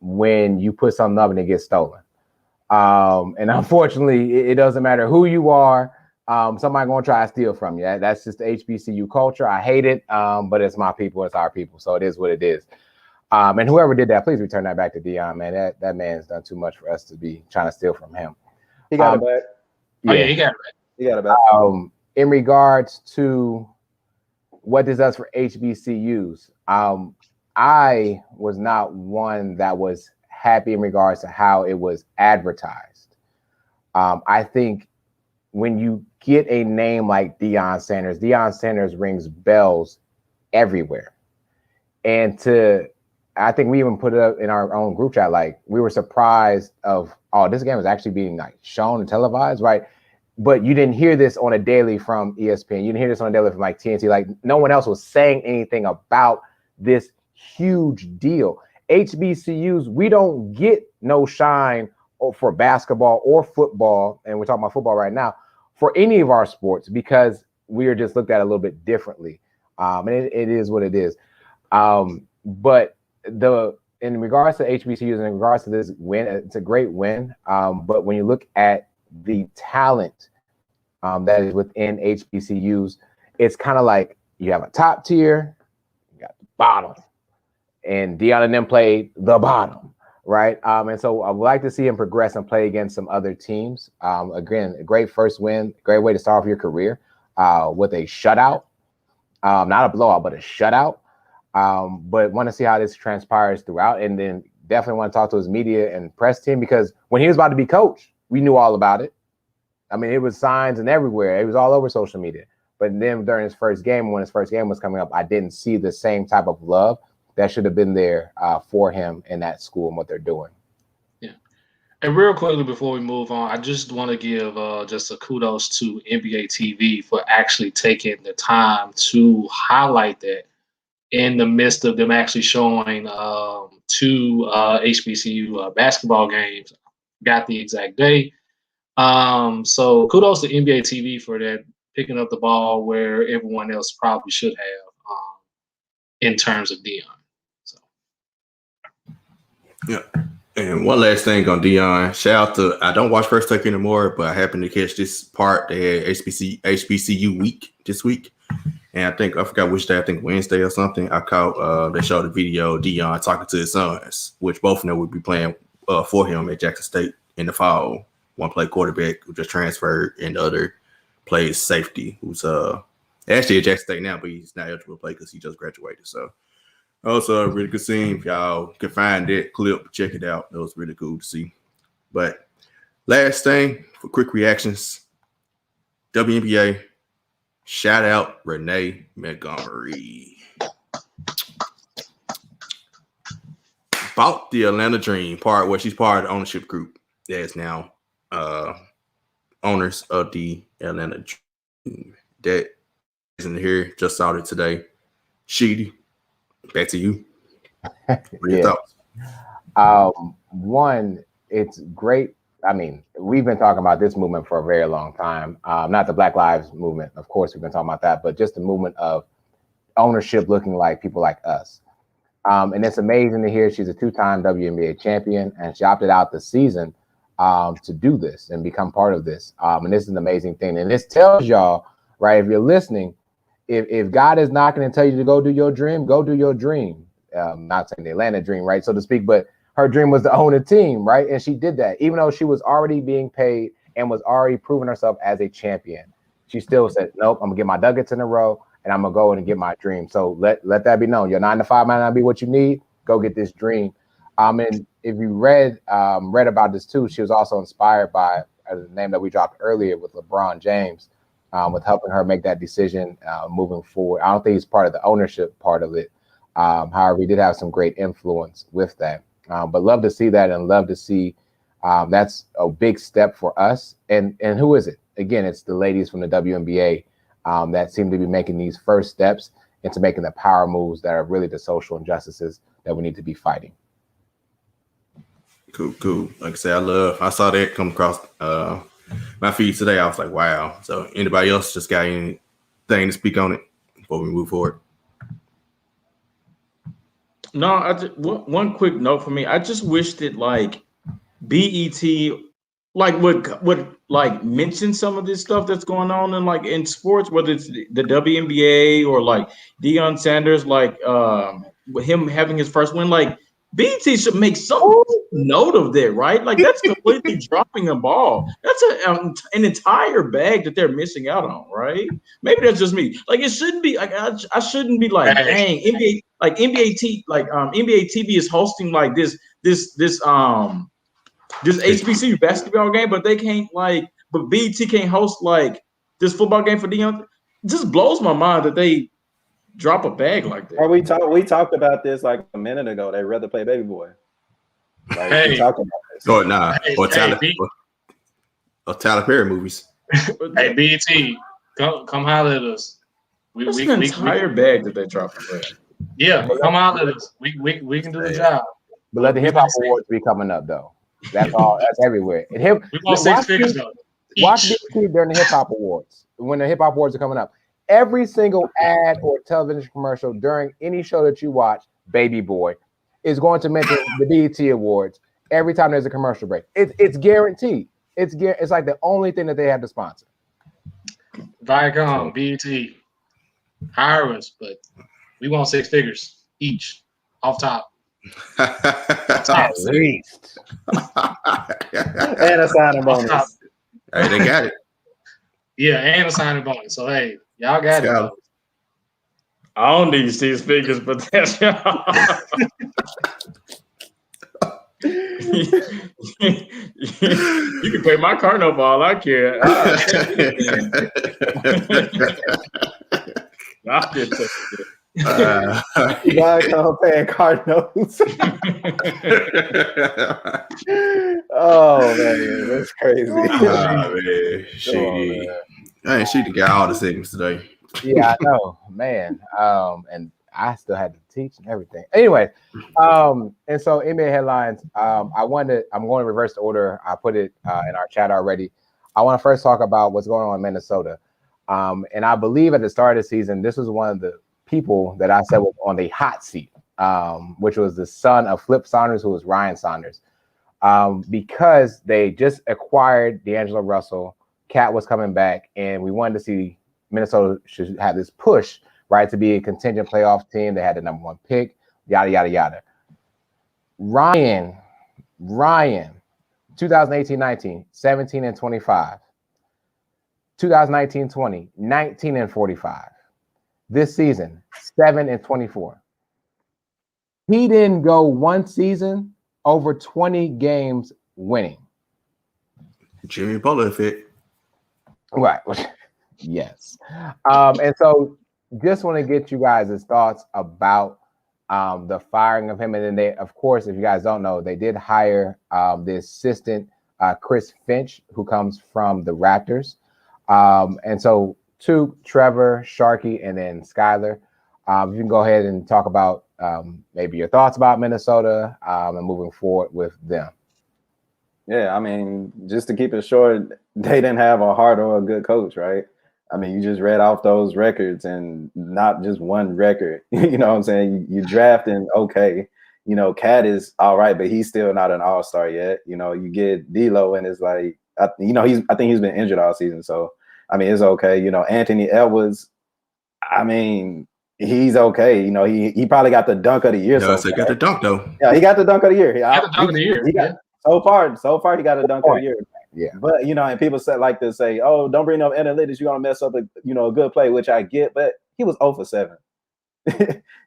Speaker 3: when you put something up and it gets stolen. And unfortunately, it doesn't matter who you are. Somebody gonna try to steal from you. That's just the HBCU culture. I hate it, but it's my people, it's our people, so it is what it is. And whoever did that, please return that back to Deion, man. That man's done too much for us to be trying to steal from him.
Speaker 1: He got it back.
Speaker 2: Yeah. Oh yeah, he got it back.
Speaker 1: He got it back.
Speaker 3: In regards to what this does for HBCUs, I was not one that was happy in regards to how it was advertised. I think when you get a name like Deion Sanders rings bells everywhere. And I think we even put it up in our own group chat, like we were surprised of, this game was actually being like shown and televised, right? But you didn't hear this on a daily from ESPN. You didn't hear this on a daily from like TNT. Like no one else was saying anything about this huge deal. HBCUs, we don't get no shine for basketball or football, and we're talking about football right now, for any of our sports because we are just looked at a little bit differently. And it is what it is. But in regards to HBCUs and in regards to this win, it's a great win. But when you look at the talent that is within HBCUs, it's kind of like you have a top tier, you got the bottom, and Deion and them played the bottom, right? And so I would like to see him progress and play against some other teams. Again, a great first win, great way to start off your career with a shutout, not a blowout, but a shutout. But want to see how this transpires throughout, and then definitely want to talk to his media and press team because when he was about to be coach, we knew all about it. I mean, it was signs and everywhere. It was all over social media. But then during his first game, when his first game was coming up, I didn't see the same type of love that should have been there for him in that school and what they're doing.
Speaker 2: Yeah. And real quickly before we move on, I just want to give just a kudos to NBA TV for actually taking the time to highlight that in the midst of them actually showing two HBCU basketball games. Got the exact day. So kudos to NBA TV for that, picking up the ball where everyone else probably should have in terms of Deion. So.
Speaker 4: Yeah. And one last thing on Deion. Shout out to, I don't watch First Take anymore, but I happened to catch this part. They had HBCU week this week. And I forgot which day, I think Wednesday or something. I caught, they showed a video of Deion talking to his sons, which both of them would be playing for him at Jackson State in the fall. One played quarterback who just transferred, and the other plays safety, who's actually at Jackson State now, but he's not eligible to play because he just graduated. So also a really good scene. If y'all can find that clip, check it out. That was really cool to see. But last thing for quick reactions, WNBA, shout out Renee Montgomery. Bought the Atlanta Dream part where she's part of the ownership group that is now owners of the Atlanta Dream. That isn't here, just saw it today. Sheedy, back to you.
Speaker 3: Yeah. One, it's great. I mean, we've been talking about this movement for a very long time. Not the Black Lives movement, of course, we've been talking about that, but just the movement of ownership looking like people like us. And it's amazing to hear she's a two-time WNBA champion, and she opted out the season to do this and become part of this. And this is an amazing thing. And this tells y'all, right, if you're listening, if God is knocking and tell you to go do your dream, go do your dream. Not saying the Atlanta dream, right, so to speak, but her dream was to own a team, right? And she did that, even though she was already being paid and was already proving herself as a champion. She still said, nope, I'm gonna get my nuggets in a row and I'm gonna go in and get my dream. So let that be known. Your 9 to 5 might not be what you need. Go get this dream. And if you read about this too, she was also inspired by the name that we dropped earlier with LeBron James, with helping her make that decision moving forward. I don't think he's part of the ownership part of it. However, he did have some great influence with that. But love to see that, and love to see that's a big step for us. And who is it? Again, it's the ladies from the WNBA that seem to be making these first steps into making the power moves that are really the social injustices that we need to be fighting.
Speaker 4: Cool. Like I said, I saw that come across my feed today. I was like, wow. So anybody else just got anything to speak on it before we move forward?
Speaker 5: No, one quick note for me. I just wish that like BET would like mention some of this stuff that's going on in sports, whether it's the WNBA or like Deion Sanders, with him having his first win. Like BET should make some note of that, right? Like that's completely dropping a ball. That's an entire bag that they're missing out on, right? Maybe that's just me. Like it shouldn't be like I shouldn't be like, dang, NBA NBA TV is hosting like this HBCU basketball game, but they can't but BET can't host like this football game for Deion. It just blows my mind that they drop a bag like that.
Speaker 1: Or we talked about this like a minute ago. They'd rather play Baby Boy. Like we talked about this.
Speaker 4: Oh nah. Or Tyler Perry movies.
Speaker 2: Hey BET, come holler at us.
Speaker 5: That's an entire bag that they drop.
Speaker 2: Yeah, come holler at us. We can do the job.
Speaker 3: But let the hip hop awards be coming up though. That's all. That's everywhere. And
Speaker 2: we want 6 figures though.
Speaker 3: Watch BET during the hip hop awards. When the hip hop awards are coming up, every single ad or television commercial during any show that you watch, Baby Boy, is going to mention the BET awards every time there's a commercial break. It's guaranteed. It's like the only thing that they have to sponsor.
Speaker 2: Viacom, BET, hire us, but we want 6 figures each off top.
Speaker 3: At least.
Speaker 1: And a signing bonus.
Speaker 4: Hey, they got it.
Speaker 2: Yeah, and a signing bonus. So hey, y'all got it.
Speaker 5: I don't need 6 figures, but that's y'all. You can pay my car note for all I care.
Speaker 1: You gotta come paying car notes. Oh man, that's crazy.
Speaker 4: Man, Sheedy. Sheedy got all the segments today.
Speaker 3: Yeah, I know, man. And I still had to teach and everything. Anyway, and so NBA headlines. I'm going to reverse the order. I put it in our chat already. I want to first talk about what's going on in Minnesota. And I believe at the start of the season, this was one of the people that I said was on the hot seat, which was the son of Flip Saunders, who was Ryan Saunders, because they just acquired D'Angelo Russell. Cat was coming back, and we wanted to see Minnesota should have this push, right, to be a contingent playoff team. They had the number 1 pick, yada, yada, yada. Ryan, 2018-19, 17-25. 2019-20, 19-45. This season, 7-24. He didn't go one season over 20 games winning.
Speaker 4: Jimmy Butler effect.
Speaker 3: Right. Yes. And so just want to get you guys' thoughts about the firing of him. And then they, of course, if you guys don't know, they did hire the assistant, Chris Finch, who comes from the Raptors. And so Trevor, Sharkey, and then Skylar. You can go ahead and talk about maybe your thoughts about Minnesota and moving forward with them.
Speaker 1: Yeah, I mean, just to keep it short, they didn't have a heart or a good coach, right? I mean, you just read off those records and not just one record. You know what I'm saying? You drafting, okay. You know, Cat is all right, but he's still not an all-star yet. You know, you get D'Lo and it's like, I think he's been injured all season. So, I mean, it's okay. You know, Anthony Edwards, I mean, he's okay. You know, he probably got the dunk of the year.
Speaker 4: No, so he got the dunk, though.
Speaker 1: Yeah, he got the dunk of the year.
Speaker 2: He got the dunk of the year.
Speaker 1: So far, he got a dunk of the year.
Speaker 3: Yeah,
Speaker 1: but you know, and people like to say, "Oh, don't bring up analytics. You're gonna mess up a good play," which I get. But he was 0 for 7.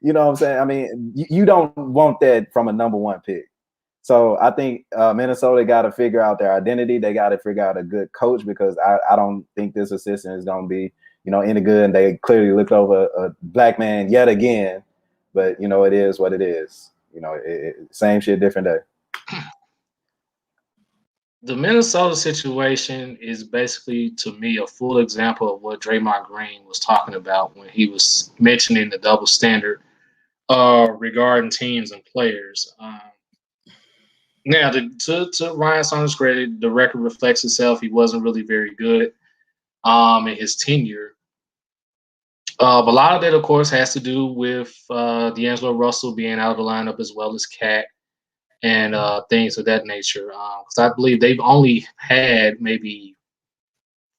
Speaker 1: You know what I'm saying? I mean, you don't want that from a number 1 pick. So I think Minnesota got to figure out their identity. They got to figure out a good coach because I don't think this assistant is gonna be any good. And they clearly looked over a black man yet again. But it is what it is. Same shit, different day.
Speaker 2: The Minnesota situation is basically, to me, a full example of what Draymond Green was talking about when he was mentioning the double standard regarding teams and players. Now, to Ryan Saunders' credit, the record reflects itself. He wasn't really very good in his tenure. But a lot of that, of course, has to do with D'Angelo Russell being out of the lineup as well as Cat. And things of that nature. Because I believe they've only had maybe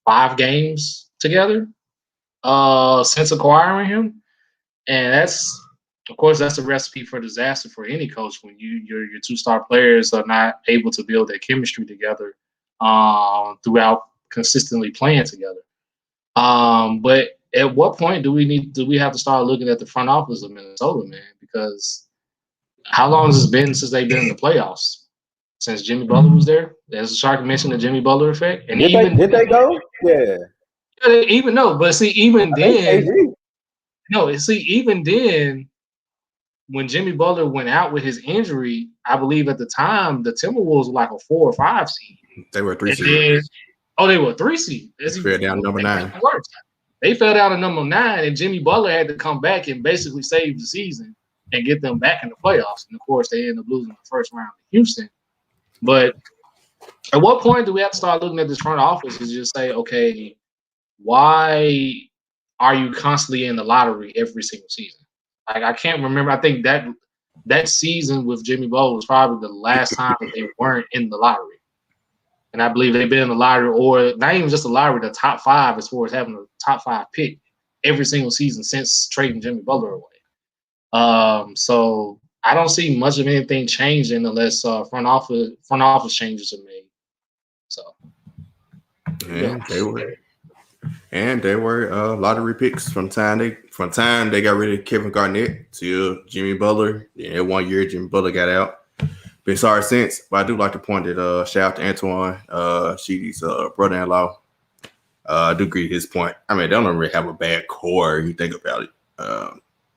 Speaker 2: 5 games together since acquiring him. And that's a recipe for disaster for any coach when your 2-star players are not able to build their chemistry together throughout consistently playing together. But at what point do we have to start looking at the front office of Minnesota, man? Because how long has it been since they've been in the playoffs? Since Jimmy Butler was there? As Shark mentioned, the Jimmy Butler effect. And
Speaker 1: did they go? Yeah.
Speaker 2: Even then, when Jimmy Butler went out with his injury, I believe at the time the Timberwolves were like a 4 or 5 seed.
Speaker 4: They were a 3 seed.
Speaker 2: They were a 3 seed.
Speaker 4: They fell down to number 9.
Speaker 2: They fell down to number 9, and Jimmy Butler had to come back and basically save the season and get them back in the playoffs. And, of course, they ended up losing the first round to Houston. But at what point do we have to start looking at this front office and just say, okay, why are you constantly in the lottery every single season? Like, I can't remember. I think that season with Jimmy Butler was probably the last time that they weren't in the lottery. And I believe they've been in the lottery, or not even just the lottery, the top 5 as far as having a top 5 pick every single season since trading Jimmy Butler away. So I don't see much of anything changing unless front office changes are made. So
Speaker 4: they were lottery picks from time they got rid of Kevin Garnett to Jimmy Butler. Yeah, 1 year Jimmy Butler got out. Been sorry since, but I do like to point that shout out to Antoine, Sheedy's brother-in-law. I do agree with his point. I mean, they don't really have a bad core if you think about it.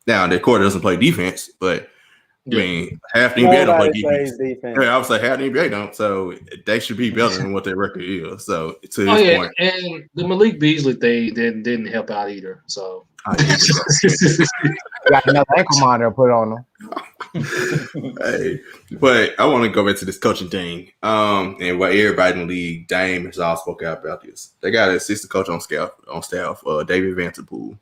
Speaker 4: Now, their core doesn't play defense, but I mean, half the NBA don't play defense. Yeah, I would say half the NBA don't, so they should be better than what their record is. So, to his point. And
Speaker 2: the Malik Beasley thing didn't help out either. So,
Speaker 3: got another ankle monitor put on them.
Speaker 4: Hey, but I want to go back to this coaching thing. And what everybody in the league, Dame has all spoke out about this. They got an assistant coach on staff, David Vanterpool.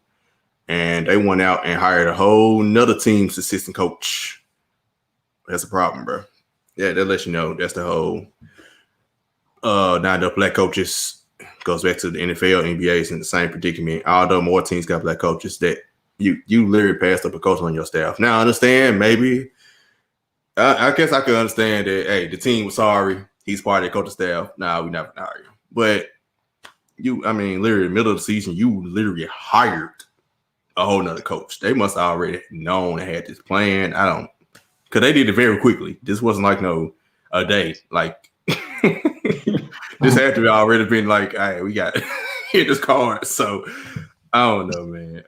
Speaker 4: And they went out and hired a whole nother team's assistant coach. That's a problem, bro. Yeah, they'll let you know that's the whole not enough black coaches. Goes back to the NFL, NBA is in the same predicament. Although more teams got black coaches, that you literally passed up a coach on your staff. Now I understand, maybe I guess I could understand that, hey, the team was sorry. He's part of the coaching staff. Nah, we never hire him. But literally middle of the season, you literally hired a whole nother coach. They must have already known and had this plan. Because they did it very quickly. This wasn't like a day. Like this had to be already been like, all right, we got hit this card. So I don't know, man.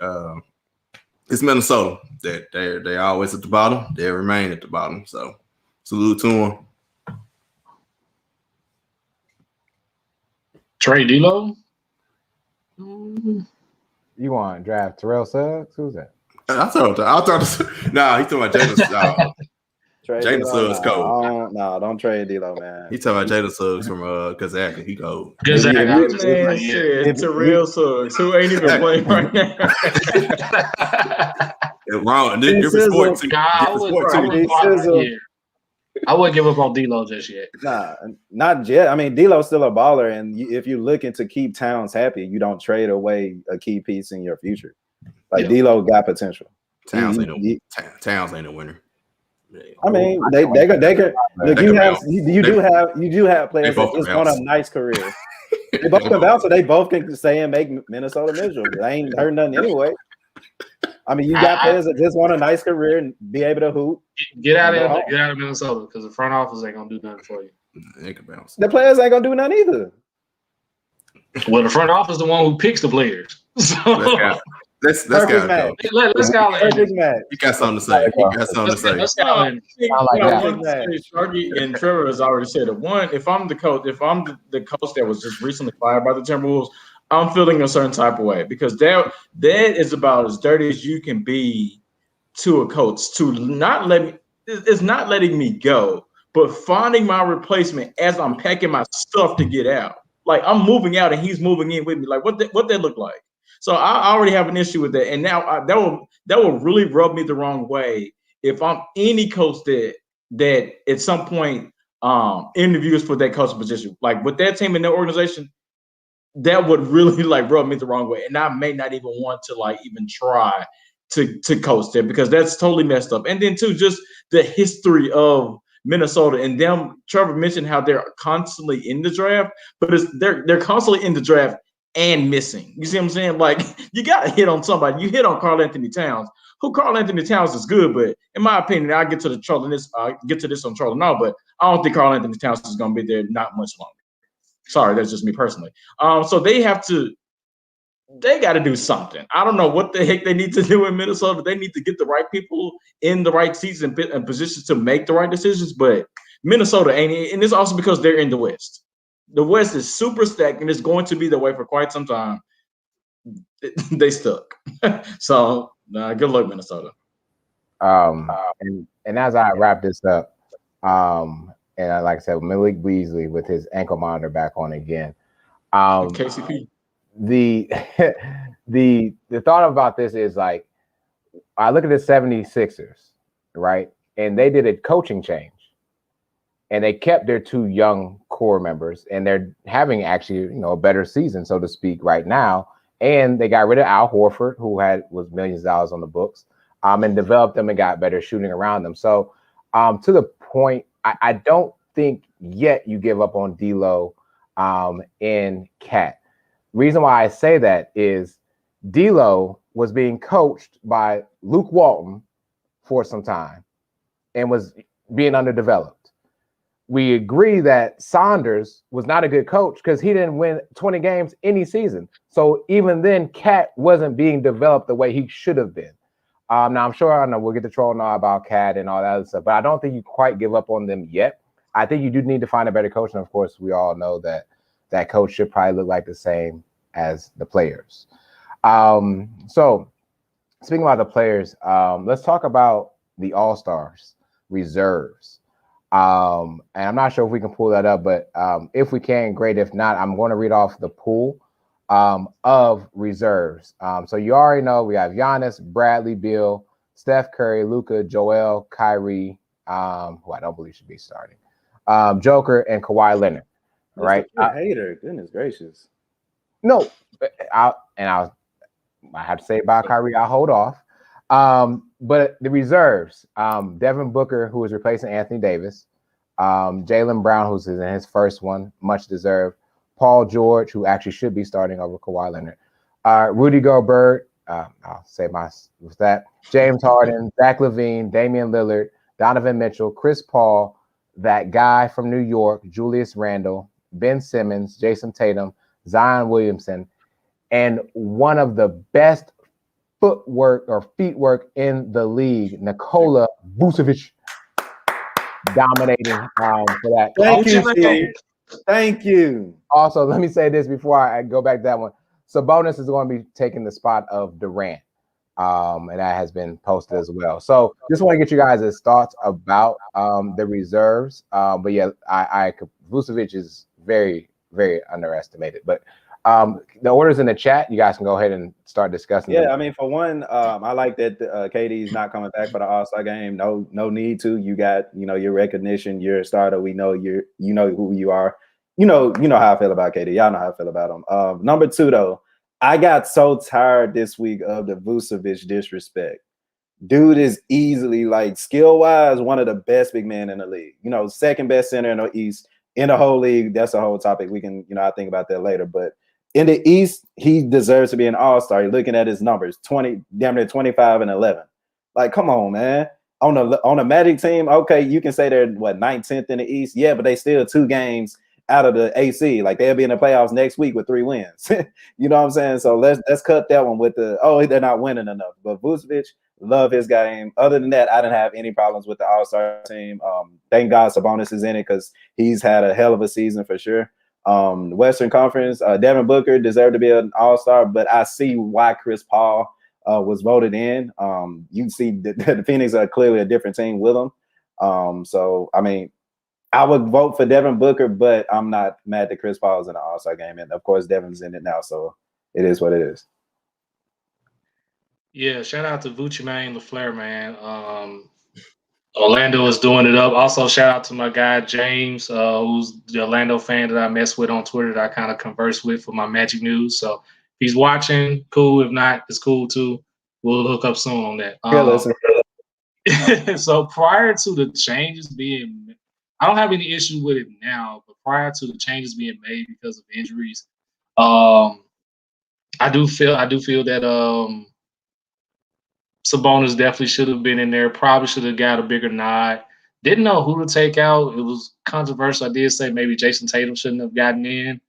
Speaker 4: It's Minnesota. They're always at the bottom. They remain at the bottom. So salute to them.
Speaker 2: Trey D'Lo.
Speaker 3: You want to draft Terrell Suggs? Who's that?
Speaker 4: I thought. Nah, he's talking about Jalen.
Speaker 1: Jalen Suggs cold. No, don't trade D'Lo, man.
Speaker 4: He talking about Jalen Suggs from Gonzaga. He cold.
Speaker 5: It's a real Suggs who ain't even playing right now.
Speaker 4: Wrong. Different sport too.
Speaker 2: I wouldn't give up on D'Lo just yet.
Speaker 1: Nah, not yet. I mean, D'Lo's still a baller, and if you're looking to keep Towns happy, you don't trade away a key piece in your future. Like D'Lo got potential.
Speaker 4: Towns ain't a winner.
Speaker 1: I mean, they can. Look, you do have players that just want a nice career. They both can bounce, so they both can stay and make Minnesota miserable. They ain't hurt nothing anyway. I mean, you got players that just want a nice career and be able to hoop.
Speaker 2: Get out of Minnesota because the front office ain't gonna do nothing for you.
Speaker 4: They can bounce.
Speaker 1: The players ain't gonna do nothing either.
Speaker 2: Well, the front office is the one who picks the players. So
Speaker 4: let's go.
Speaker 2: Let's go.
Speaker 4: You got something to say.
Speaker 5: Let's go. Sharky and Trevor has already said it. One, if I'm the coach that was just recently fired by the Timberwolves, I'm feeling a certain type of way because that is about as dirty as you can be to a coach to not let me. It's not letting me go, but finding my replacement as I'm packing my stuff to get out. Like I'm moving out and he's moving in with me. Like what that look like? So I already have an issue with that, and now that will really rub me the wrong way if I'm any coach that at some point interviews for that coach position. Like with that team and their organization, that would really like rub me the wrong way, and I may not even want to like even try to coach there because that's totally messed up. And then too, just the history of Minnesota and them. Trevor mentioned how they're constantly in the draft, but they're constantly in the draft and missing. You see what I'm saying? Like you got to hit on somebody. You hit on Karl Anthony Towns. Karl Anthony Towns is good, but in my opinion, I'll get to this on Charlie now, but I don't think Karl Anthony Towns is going to be there not much longer. Sorry, that's just me personally. So they got to do something. I don't know what the heck they need to do in Minnesota. They need to get the right people in the right seats and positions to make the right decisions. But Minnesota ain't, and it's also because they're in the West. The West is super stacked, and it's going to be that way for quite some time. They stuck. So good luck, Minnesota.
Speaker 3: And as I wrap this up, and like I said, Malik Beasley with his ankle monitor back on again.
Speaker 5: KCP.
Speaker 3: The thought about this is like, I look at the 76ers, right? And they did a coaching change. And they kept their two young core members, and they're having actually, a better season, so to speak, right now. And they got rid of Al Horford, who was millions of dollars on the books, and developed them and got better shooting around them. So, to the point, I don't think yet you give up on D'Lo and Cat. Reason why I say that is D'Lo was being coached by Luke Walton for some time and was being underdeveloped. We agree that Sanders was not a good coach because he didn't win 20 games any season. So even then, Cat wasn't being developed the way he should have been. Now, I know we'll get the troll now about Cat and all that other stuff, but I don't think you quite give up on them yet. I think you do need to find a better coach. And of course, we all know that coach should probably look like the same as the players. So speaking about the players, let's talk about the All-Stars reserves. And I'm not sure if we can pull that up, but if we can, great. If not, I'm going to read off the pool of reserves. So you already know we have Giannis, Bradley Beal, Steph Curry, Luka, Joel, Kyrie, who I don't believe should be starting, Joker, and Kawhi Leonard. Right?
Speaker 1: Hater, goodness gracious.
Speaker 3: No, I have to say about Kyrie, I'll hold off. But the reserves, Devin Booker, who is replacing Anthony Davis, Jaylen Brown, who's in his first one, much deserved, Paul George, who actually should be starting over Kawhi Leonard, Rudy Gobert, I'll say with that, James Harden, Zach LaVine, Damian Lillard, Donovan Mitchell, Chris Paul, that guy from New York, Julius Randle, Ben Simmons, Jason Tatum, Zion Williamson, and one of the best feet work in the league, Nikola Vucevic, dominating for that.
Speaker 1: Thank you, Steve. Thank you.
Speaker 3: Also, let me say this before I go back to that one. Sabonis is going to be taking the spot of Durant. and that has been posted as well. So just want to get you guys' thoughts about the reserves. But yeah, Vucevic is very, very underestimated. But the order's in the chat. You guys can go ahead and start discussing.
Speaker 1: Yeah, I mean, for one, I like that KD's not coming back for the All-Star game. No need to. You got, your recognition. You're a starter. We know you know who you are. You know how I feel about KD. Y'all know how I feel about him. Number two, though, I got so tired this week of the Vucevic disrespect. Dude is easily, like, skill-wise, one of the best big men in the league. Second best center in the East in the whole league. That's a whole topic. We can, I think about that later, but in the East, he deserves to be an all-star. You're looking at his numbers, 20, damn near 25 and 11. Like, come on, man. On a Magic team, okay, you can say they're, 19th in the East? Yeah, but they still 2 games out of the AC. Like, they'll be in the playoffs next week with 3 wins. You know what I'm saying? So let's cut that one with they're not winning enough. But Vucevic, love his game. Other than that, I didn't have any problems with the all-star team. Thank God Sabonis is in it because he's had a hell of a season for sure. Western Conference, Devin Booker deserved to be an all-star, but I see why Chris Paul was voted in. You can see the Phoenix are clearly a different team with him. So, I mean, I would vote for Devin Booker, but I'm not mad that Chris Paul is in the all-star game. And, of course, Devin's in it now, so it is what it is.
Speaker 2: Yeah, shout out to Vucci, man, LaFleur, man. Orlando is doing it up. Also, shout out to my guy James, who's the Orlando fan that I mess with on Twitter that I kind of converse with for my Magic news. So if he's watching, cool. If not, it's cool too. We'll hook up soon on that. So prior to the changes being, I don't have any issue with it now, but prior to the changes being made because of injuries, I do feel that Sabonis definitely should have been in there. Probably should have got a bigger nod. Didn't know who to take out. It was controversial. I did say maybe Jason Tatum shouldn't have gotten in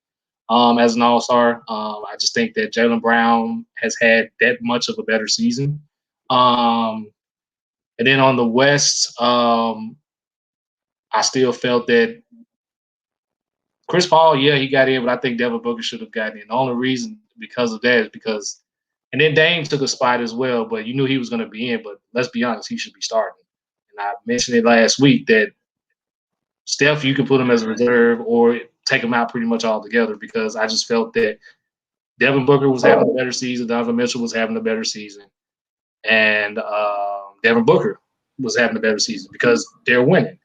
Speaker 2: as an all-star. I just think that Jaylen Brown has had that much of a better season. And then on the West, I still felt that Chris Paul, yeah, he got in, but I think Devin Booker should have gotten in. The only reason because of that is because – and then Dame took a spot as well, but you knew he was going to be in. But let's be honest, he should be starting. And I mentioned it last week that Steph, you can put him as a reserve or take him out pretty much altogether because I just felt that Devin Booker was having a better season, Donovan Mitchell was having a better season, and Devin Booker was having a better season because they're winning.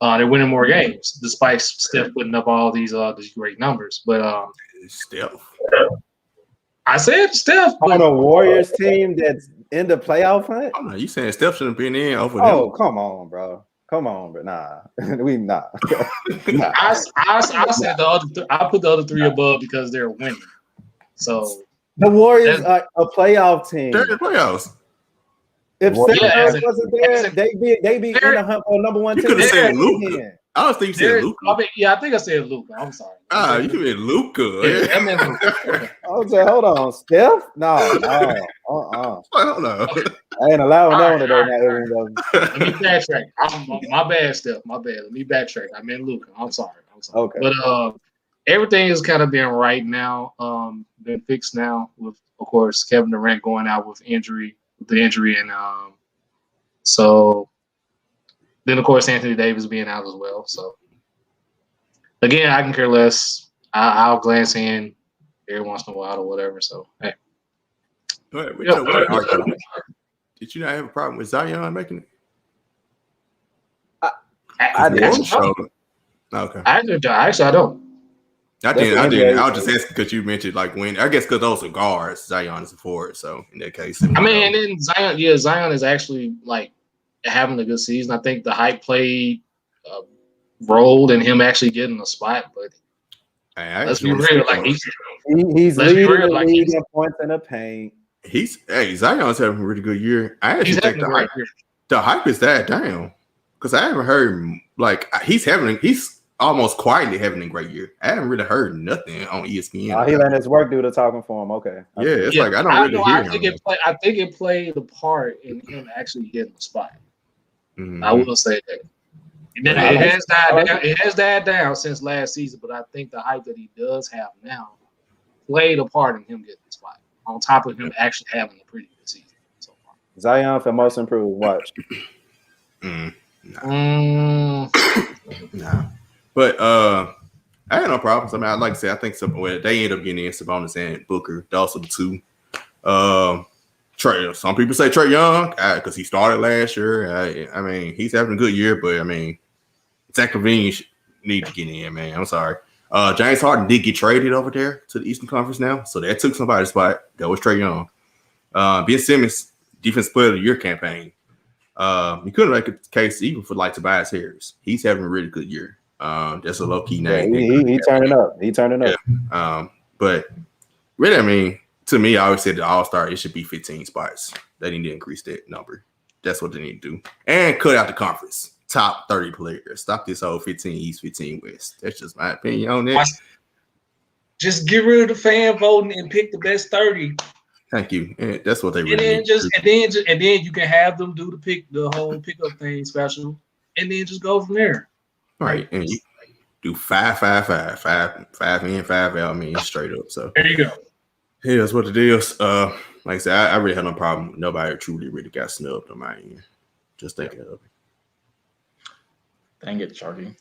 Speaker 2: They're winning more games despite Steph putting up all these great numbers. But
Speaker 4: Steph.
Speaker 2: I said Steph.
Speaker 1: On a Warriors team that's in the playoff hunt?
Speaker 4: Oh, no, you saying Steph shouldn't be in over them?
Speaker 1: Oh, come on, bro. Nah. We not. Nah.
Speaker 2: I said the other. I put the other 3 above because they're winning. So
Speaker 1: the Warriors are a playoff team.
Speaker 4: They're in the playoffs.
Speaker 1: If Steph Curry wasn't there, they be in the hunt for number 1 team.
Speaker 4: You could have said Luka. I don't think you said Luka.
Speaker 2: I think I said Luka. I'm sorry.
Speaker 4: You mean Luka.
Speaker 2: Yeah, I meant Luka.
Speaker 1: I was like, hold on, Steph? No.
Speaker 4: Hold on.
Speaker 1: I ain't allowing that one today.
Speaker 2: Let me backtrack. My bad, Steph. My bad. Let me backtrack. I meant Luka. I'm sorry.
Speaker 1: Okay.
Speaker 2: But everything is kind of been right now, been fixed now with, of course, Kevin Durant going out with the injury, and so then, of course, Anthony Davis being out as well. So, again, I can care less. I'll glance in every once in a while or whatever. So, hey.
Speaker 4: Did you not have a problem with Zion making it?
Speaker 2: I don't.
Speaker 4: Okay.
Speaker 2: Actually, I don't.
Speaker 4: I didn't. I was just asking because you mentioned when. I guess because those are guards, Zion is a forward. So in that case,
Speaker 2: I mean, and then Zion is actually having a good season. I think the hype played role in him actually getting a spot, but let's be real.
Speaker 1: He's leading the league in points in the paint.
Speaker 4: Zion's having a really good year. I actually think the hype is that down because I haven't heard he's almost quietly having a great year. I haven't really heard nothing on ESPN.
Speaker 1: He letting his work do the talking for him. Okay.
Speaker 4: Yeah, I don't really hear him.
Speaker 2: I think it played a part in him actually getting the spot.
Speaker 4: Mm-hmm.
Speaker 2: I will say that. It has died down since last season, but I think the hype that he does have now played a part in him getting the spot. On top of him actually having a pretty good season.
Speaker 1: Zion for most improved. Watch.
Speaker 4: Nah. But I had no problems. I mean, I like to say I think they end up getting in Sabonis and Booker. Those are the two. Trey. Some people say Trae Young because he started last year. I mean, he's having a good year, but I mean, Zach LaVine need to get in, man. I'm sorry. James Harden did get traded over there to the Eastern Conference now, so that took somebody's spot. That was Trae Young. Ben Simmons, Defensive Player of the Year campaign. You couldn't make a case even for like Tobias Harris. He's having a really good year. That's a low key name.
Speaker 1: He turning up. He turning up.
Speaker 4: Yeah. But really, I mean, to me, I always said the All-Star, it should be 15 spots. They need to increase that number. That's what they need to do. And cut out the conference. Top 30 players. Stop this whole 15 East, 15 West. That's just my opinion on that.
Speaker 2: Just get rid of the fan voting and pick the best 30.
Speaker 4: Thank you. And that's what they really
Speaker 2: need. And then you can have them do the whole pickup thing special, and then just go from there.
Speaker 4: Right. And you do 5 in, 5 out. I mean, straight up. So
Speaker 2: there you go.
Speaker 4: Yeah, that's what it is. Like I said, I really had no problem. Nobody truly really got snubbed on my end. Just thinking of it.
Speaker 5: Dang it, Sharky.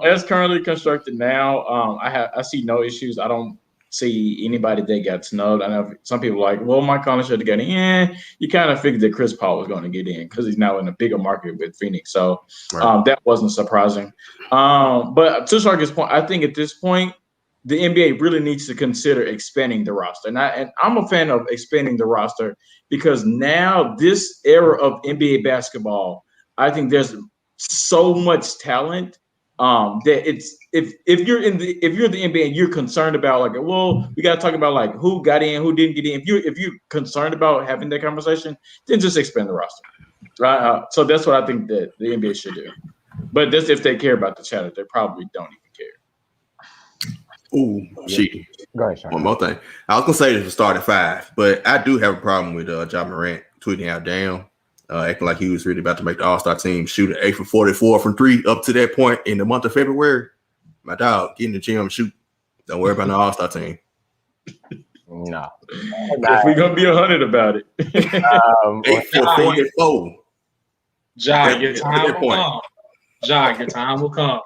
Speaker 5: As currently constructed now, I see no issues. I don't see anybody that got snubbed. I know some people are like, well, Mike Conley should have got in. You kind of figured that Chris Paul was going to get in because he's now in a bigger market with Phoenix. So that wasn't surprising. But to Sharky's point, I think at this point, the NBA really needs to consider expanding the roster. And I'm a fan of expanding the roster because now this era of NBA basketball, I think there's so much talent that it's if you're the NBA and you're concerned about like, well, we got to talk about like who got in, who didn't get in. If you're concerned about having that conversation, then just expand the roster, right? So that's what I think that the NBA should do. But that's if they care about the challenge. They probably don't even care.
Speaker 4: Ooh, Sheedy.
Speaker 3: Go ahead, Sean.
Speaker 4: One more thing. I was gonna say this to start at 5, but I do have a problem with Ja Morant tweeting out down, acting like he was really about to make the All-Star team, shoot 8 for 44 from 3 up to that point in the month of February. My dog, get in the gym, shoot. Don't worry about the All-Star team.
Speaker 3: No.
Speaker 5: If we're gonna be 100 about it.
Speaker 4: 8 for 44.
Speaker 2: John, your time will come. John, your time will come.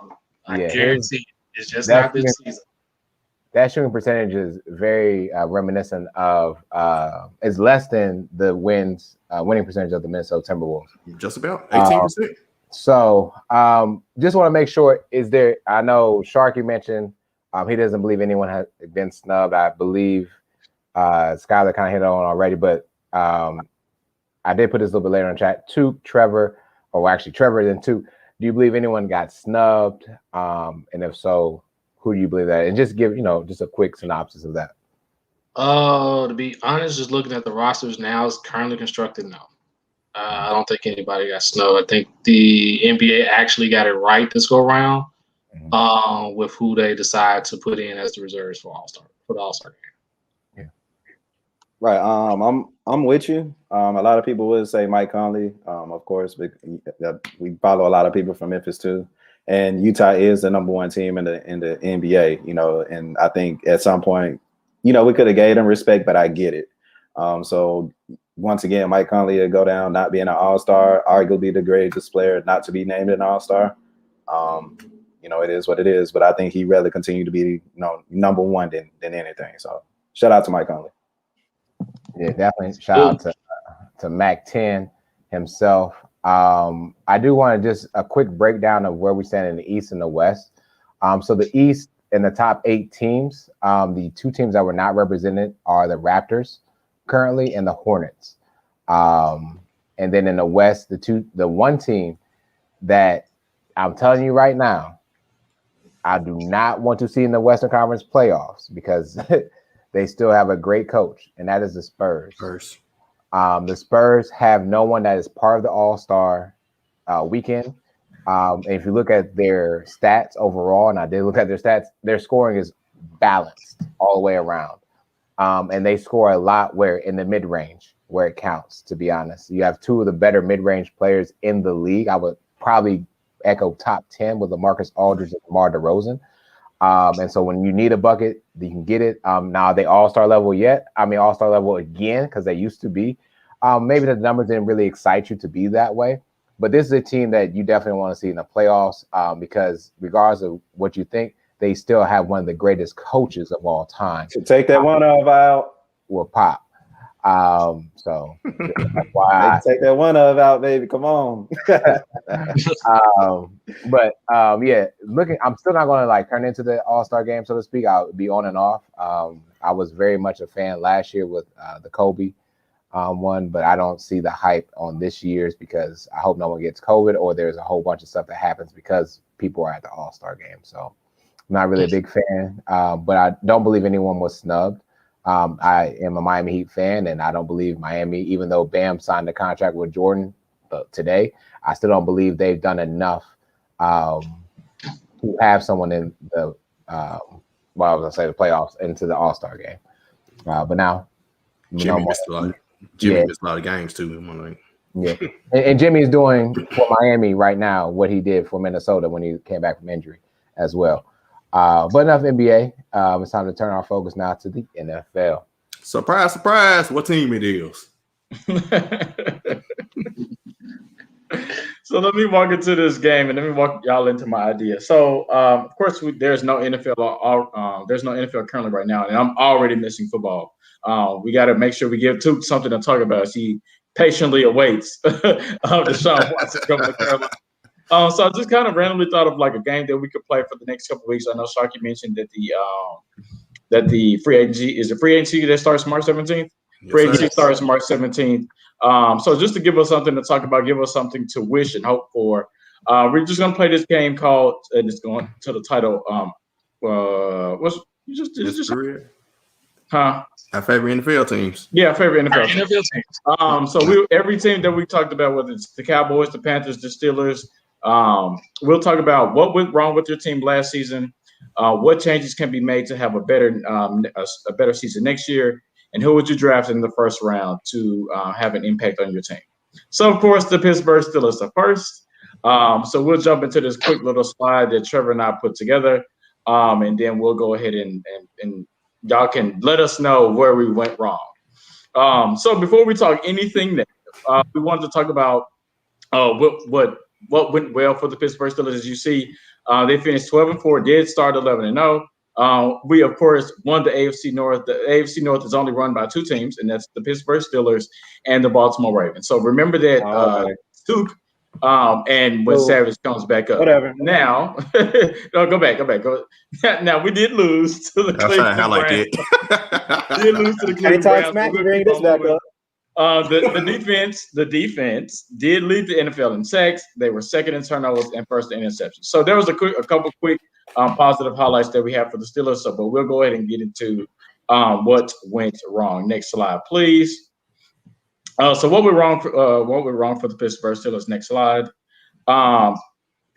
Speaker 2: I guarantee it. It's just not this season.
Speaker 3: That shooting percentage is very reminiscent of is less than the winning percentage of the Minnesota Timberwolves.
Speaker 4: Just about 18%.
Speaker 3: So just want to make sure, I know Sharky mentioned he doesn't believe anyone has been snubbed. I believe Skylar kind of hit on already, but I did put this a little bit later in chat. Trevor, then two. Do you believe anyone got snubbed? And if so, who do you believe that? And just give, just a quick synopsis of that.
Speaker 2: To be honest, just looking at the rosters now is currently constructed, no. I don't think anybody got snubbed. I think the NBA actually got it right this go around with who they decide to put in as the reserves for the All-Star game.
Speaker 3: Yeah.
Speaker 1: Right. I'm with you. A lot of people would say Mike Conley, of course, but we follow a lot of people from Memphis too. And Utah is the number 1 team in the NBA, and I think at some point, we could have gave them respect, but I get it. So once again, Mike Conley will go down, not being an All-Star, arguably the greatest player not to be named an All-Star. It is what it is, but I think he'd rather continue to be, number 1 than anything. So shout out to Mike Conley.
Speaker 3: Yeah, definitely. Shout out to Mac 10 himself. I do want to just a quick breakdown of where we stand in the East and the West. So the East in the top 8 teams, the 2 teams that were not represented are the Raptors currently and the Hornets. And then in the West, the 1 team that I'm telling you right now, I do not want to see in the Western Conference playoffs because they still have a great coach, and that is the Spurs. The Spurs have no one that is part of the All-Star weekend. And if you look at their stats overall, and I did look at their stats, their scoring is balanced all the way around. And they score a lot in the mid-range where it counts, to be honest. You have 2 of the better mid-range players in the league. I would probably echo top 10 with LaMarcus Aldridge and DeMar DeRozan. And so when you need a bucket, you can get it. Now they all-star level yet? I mean, all-star level again, because they used to be. Maybe the numbers didn't really excite you to be that way. But this is a team that you definitely want to see in the playoffs because regardless of what you think, they still have one of the greatest coaches of all time.
Speaker 1: To take that one off out.
Speaker 3: Will pop. So that's why
Speaker 1: take that one of out, baby. Come on.
Speaker 3: Yeah, I'm still not gonna like turn into the all-star game, so to speak. I'll be on and off. I was very much a fan last year with the Kobe one, but I don't see the hype on this year's because I hope no one gets COVID or there's a whole bunch of stuff that happens because people are at the all-star game. So I'm not really a big fan, but I don't believe anyone was snubbed. I am a Miami Heat fan, and I don't believe Miami, even though Bam signed a contract with Jordan today, I still don't believe they've done enough to have someone in the I was gonna say the playoffs into the All-Star game. But now
Speaker 4: Jimmy missed a lot of games too.
Speaker 3: Yeah, and Jimmy's doing for Miami right now what he did for Minnesota when he came back from injury as well. But enough NBA. It's time to turn our focus now to the NFL.
Speaker 4: Surprise, surprise. What team it is?
Speaker 5: So let me walk into this game and let me walk y'all into my idea. So of course there's no NFL. There's no NFL currently right now, and I'm already missing football. We got to make sure we give Toot something to talk about. He patiently awaits Deshaun Watson coming to Carolina. So I just kind of randomly thought of like a game that we could play for the next couple of weeks. I know Sharky mentioned that the free agency is a free agency that starts March 17th. Free agency starts March 17th. So just to give us something to talk about, give us something to wish and hope for. We're just gonna play this game called, and it's going to the title.
Speaker 4: Our favorite NFL teams.
Speaker 5: Yeah, favorite NFL teams. So every team that we talked about, whether it's the Cowboys, the Panthers, the Steelers. We'll talk about what went wrong with your team last season, what changes can be made to have a better season next year, and who would you draft in the first round to have an impact on your team. So, of course, the Pittsburgh Steelers are first. So we'll jump into this quick little slide that Trevor and I put together, and then we'll go ahead and y'all can let us know where we went wrong. So before we talk anything negative, we wanted to talk about what went well for the Pittsburgh Steelers. As you see, they finished 12-4, did start 11-0. We, of course, won the AFC North. The AFC North is only run by two teams, and that's the Pittsburgh Steelers and the Baltimore Ravens. So remember that, Duke, and when Savage comes back up.
Speaker 1: Whatever.
Speaker 5: Now, no, go back. Now, we did lose to the Cleveland Browns. Did lose to the Cleveland Browns.
Speaker 1: Bring this back up.
Speaker 5: The defense did lead the NFL in sacks. They were second in turnovers and first in interceptions. So there was a couple quick positive highlights that we have for the Steelers. But we'll go ahead and get into what went wrong. Next slide, please. So what went wrong for the Pittsburgh Steelers? Next slide.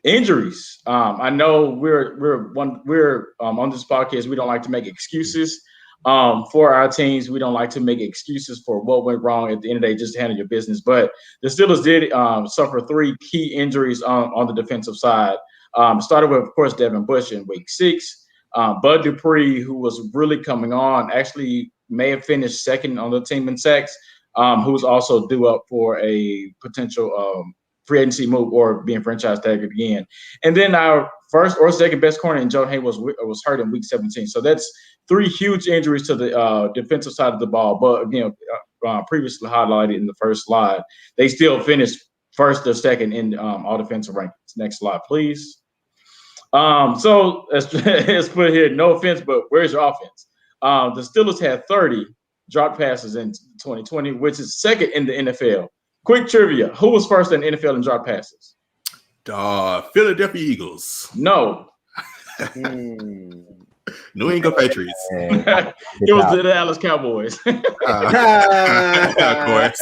Speaker 5: Injuries. I know we're on this podcast. We don't like to make excuses. For our teams, we don't like to make excuses for what went wrong. At the end of the day, just handle your business. But the Steelers did suffer three key injuries on the defensive side. Started with, of course, Devin Bush in week 6. Bud Dupree, who was really coming on, actually may have finished second on the team in sacks, who was also due up for a potential free agency move or being franchise tagged again. And then our first or second best corner in Joe Hay was hurt in week 17. So that's 3 huge injuries to the defensive side of the ball. But again, previously highlighted in the first slide, they still finished first or second in all defensive rankings. Next slide, please. So let's put here, no offense, but where's your offense? The Steelers had 30 dropped passes in 2020, which is second in the NFL. Quick trivia: who was first in the NFL in drop passes?
Speaker 4: Philadelphia Eagles.
Speaker 5: No.
Speaker 4: New England Patriots.
Speaker 5: It was the Dallas Cowboys.
Speaker 4: Of course.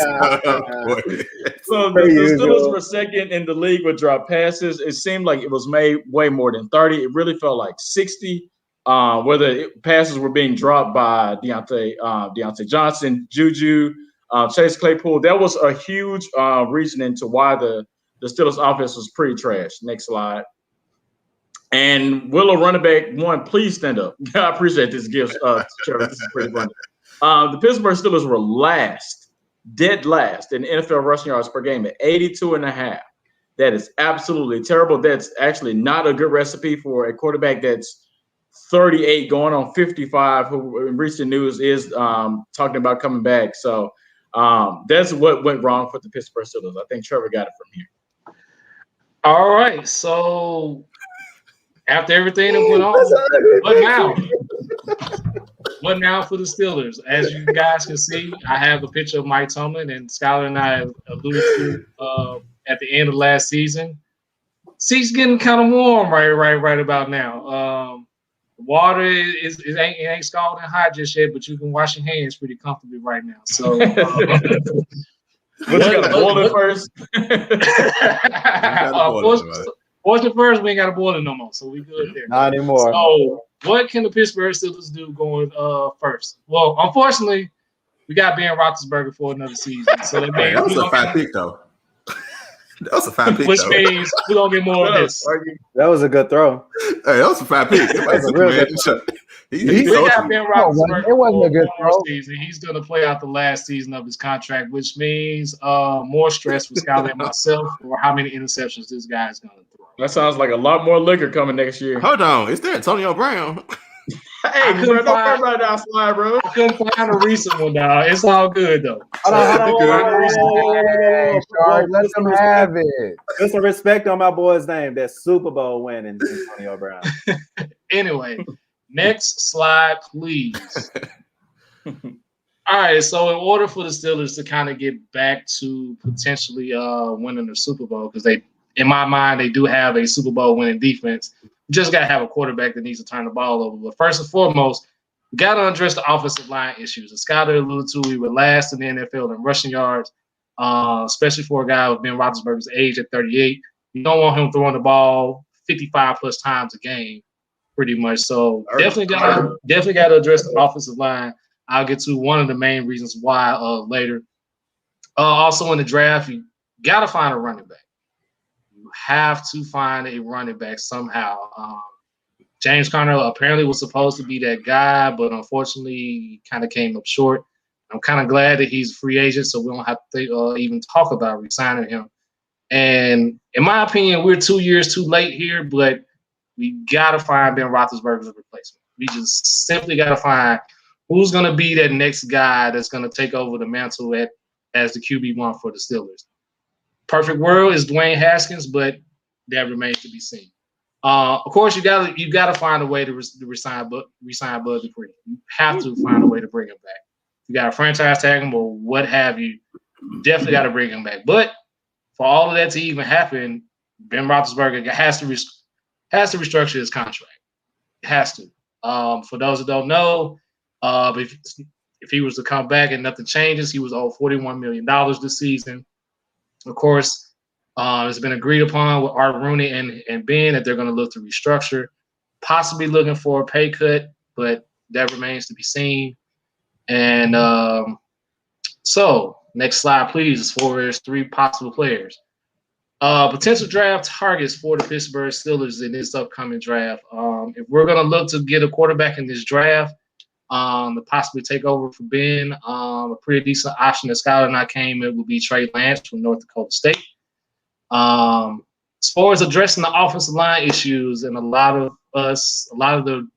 Speaker 5: So the Steelers were second in the league with drop passes. It seemed like it was made way more than 30. It really felt like 60. Whether passes were being dropped by Deontay Johnson, Juju, Chase Claypool. That was a huge reason into why the Steelers offense was pretty trash. Next slide. And will a running back one please stand up? I appreciate this gift, Trevor. This is pretty funny. The Pittsburgh Steelers were dead last in NFL rushing yards per game at 82.5. That is absolutely terrible. That's actually not a good recipe for a quarterback that's 38 going on 55, who in recent news is talking about coming back. So that's what went wrong for the Pittsburgh Steelers. I think Trevor got it from here.
Speaker 2: All right. So after everything that went on, what now? What now for the Steelers? As you guys can see, I have a picture of Mike Tomlin, and Skylar and I alluded to at the end of last season. Seat's getting kind of warm right about now. Water it ain't scalding hot just yet, but you can wash your hands pretty comfortably right now. So,
Speaker 5: but you got to boil it first.
Speaker 2: Fortunately, first we ain't got to boil it no more, so we good there.
Speaker 1: Not anymore.
Speaker 2: So, what can the Pittsburgh Steelers do going first? Well, unfortunately, we got Ben Roethlisberger for another season. So that means
Speaker 4: that was a fat pick, though. That was a fat pick,
Speaker 2: which means we're gonna get more of this.
Speaker 1: That was a good throw.
Speaker 4: Hey, that was a fat pick.
Speaker 1: That was a real good throw.
Speaker 2: We got Ben Roethlisberger.
Speaker 3: It wasn't a good throw.
Speaker 2: Season. He's gonna play out the last season of his contract, which means more stress for Skyler and myself, or how many interceptions this guy is gonna throw.
Speaker 5: That sounds like a lot more liquor coming next year.
Speaker 4: Hold on, is there Antonio Brown?
Speaker 5: Hey, bro, don't worry about that slide, bro.
Speaker 2: I couldn't find a recent one, dog. It's all good though.
Speaker 3: Let them have it.
Speaker 1: Put some respect on my boy's name. That Super Bowl winning Antonio Brown.
Speaker 2: Anyway, next slide, please. All right, so in order for the Steelers to kind of get back to potentially winning the Super Bowl, because they, in my mind, they do have a Super Bowl winning defense. You just got to have a quarterback that needs to turn the ball over. But first and foremost, you got to address the offensive line issues. As Skyler alluded to, we were last in the NFL in rushing yards, especially for a guy with Ben Roethlisberger's age at 38. You don't want him throwing the ball 55-plus times a game, pretty much. So definitely got to address the offensive line. I'll get to one of the main reasons why later. Also in the draft, you got to find a running back. You have to find a running back somehow. James Conner apparently was supposed to be that guy, but unfortunately he kind of came up short. I'm kind of glad that he's a free agent, so we don't have to even talk about re-signing him. And in my opinion, we're 2 years too late here, but we got to find Ben Roethlisberger's replacement. We just simply got to find who's going to be that next guy that's going to take over the mantle as the QB1 for the Steelers. Perfect world is Dwayne Haskins, but that remains to be seen. Of course, you got to find a way to resign Bud Dupree. You have to find a way to bring him back. You got to franchise tag him or what have you. Definitely got to bring him back. But for all of that to even happen, Ben Roethlisberger has to restructure his contract. It has to. For those that don't know, if he was to come back and nothing changes, he was owed $41 million this season. Of course, it's been agreed upon with Art Rooney and Ben that they're going to look to restructure, possibly looking for a pay cut, but that remains to be seen. And so, next slide, please, as far as three possible players. Potential draft targets for the Pittsburgh Steelers in this upcoming draft. If we're going to look to get a quarterback in this draft, to possibly take over for Ben, a pretty decent option that Skyler and I came in would be Trey Lance from North Dakota State. As far as addressing the offensive line issues, and a lot of the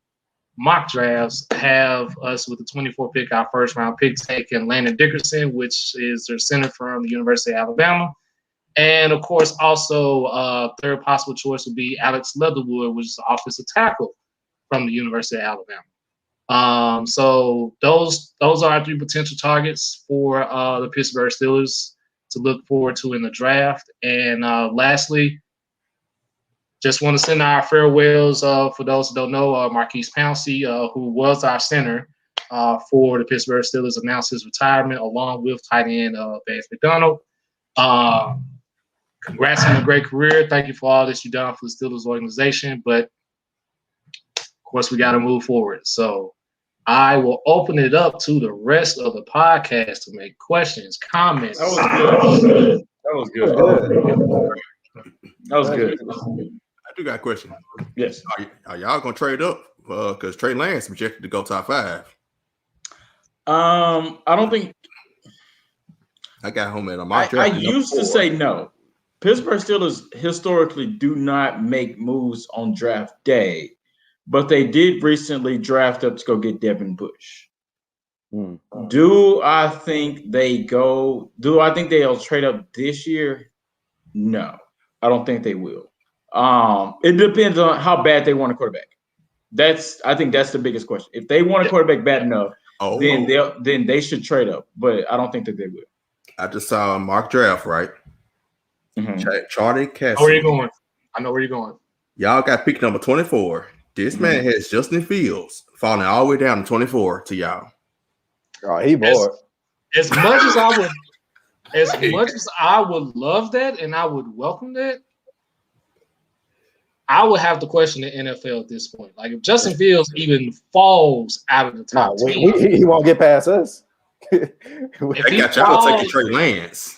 Speaker 2: mock drafts have us with the 24th pick, our first round pick, taking Landon Dickerson, which is their center from the University of Alabama. And of course, also third possible choice would be Alex Leatherwood, which is the offensive tackle from the University of Alabama. So those are our three potential targets for the Pittsburgh Steelers to look forward to in the draft. And lastly, just want to send our farewells for those who don't know, Marquise Pouncey, who was our center for the Pittsburgh Steelers, announced his retirement along with tight end Vance McDonald. Congrats on a great career. Thank you for all that you've done for the Steelers organization. But, of course, we got to move forward. So I will open it up to the rest of the podcast to make questions, comments.
Speaker 5: That was good. That was good.
Speaker 4: do got a question.
Speaker 5: Yes.
Speaker 4: Are y'all gonna trade up? Because Trey Lance projected to go top 5.
Speaker 5: I don't think.
Speaker 4: I got home at a
Speaker 5: mock draft. I used to say no. Pittsburgh Steelers historically do not make moves on draft day, but they did recently draft up to go get Devin Bush. Do I think they'll trade up this year? No, I don't think they will. It depends on how bad they want a quarterback. I think that's the biggest question. If they want a quarterback bad enough, then they should trade up. But I don't think that they will.
Speaker 4: I just saw a mock draft, right? Charlie Cassie.
Speaker 2: Where are you going? I know where you're going.
Speaker 4: Y'all got pick number 24. This man has Justin Fields falling all the way down to 24 to y'all.
Speaker 1: Oh, he bored.
Speaker 2: As much as I would love that and I would welcome that, I would have to question the NFL at this point. Like if Justin Fields even falls out of the top 10,
Speaker 1: he won't get past us.
Speaker 4: They got y'all taking Trey Lance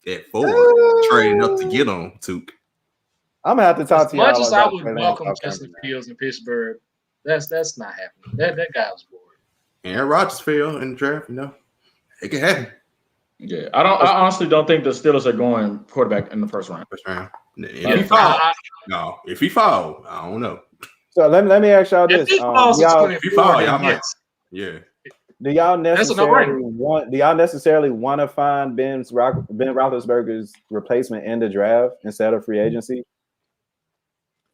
Speaker 4: at 4, trading up to get on Tuke.
Speaker 1: I'm gonna have to talk to y'all.
Speaker 2: As much as I would welcome Justin Fields in Pittsburgh, that's not happening. That guy was bored.
Speaker 4: Aaron Rodgers fell in the draft, it can happen.
Speaker 5: Yeah, I honestly don't think the Steelers are going quarterback in the first round.
Speaker 4: If he fall, I don't know.
Speaker 1: So let me ask y'all this:
Speaker 2: if he fall,
Speaker 4: y'all might. Yeah.
Speaker 1: Do y'all necessarily want to find Ben Roethlisberger's replacement in the draft instead of free agency?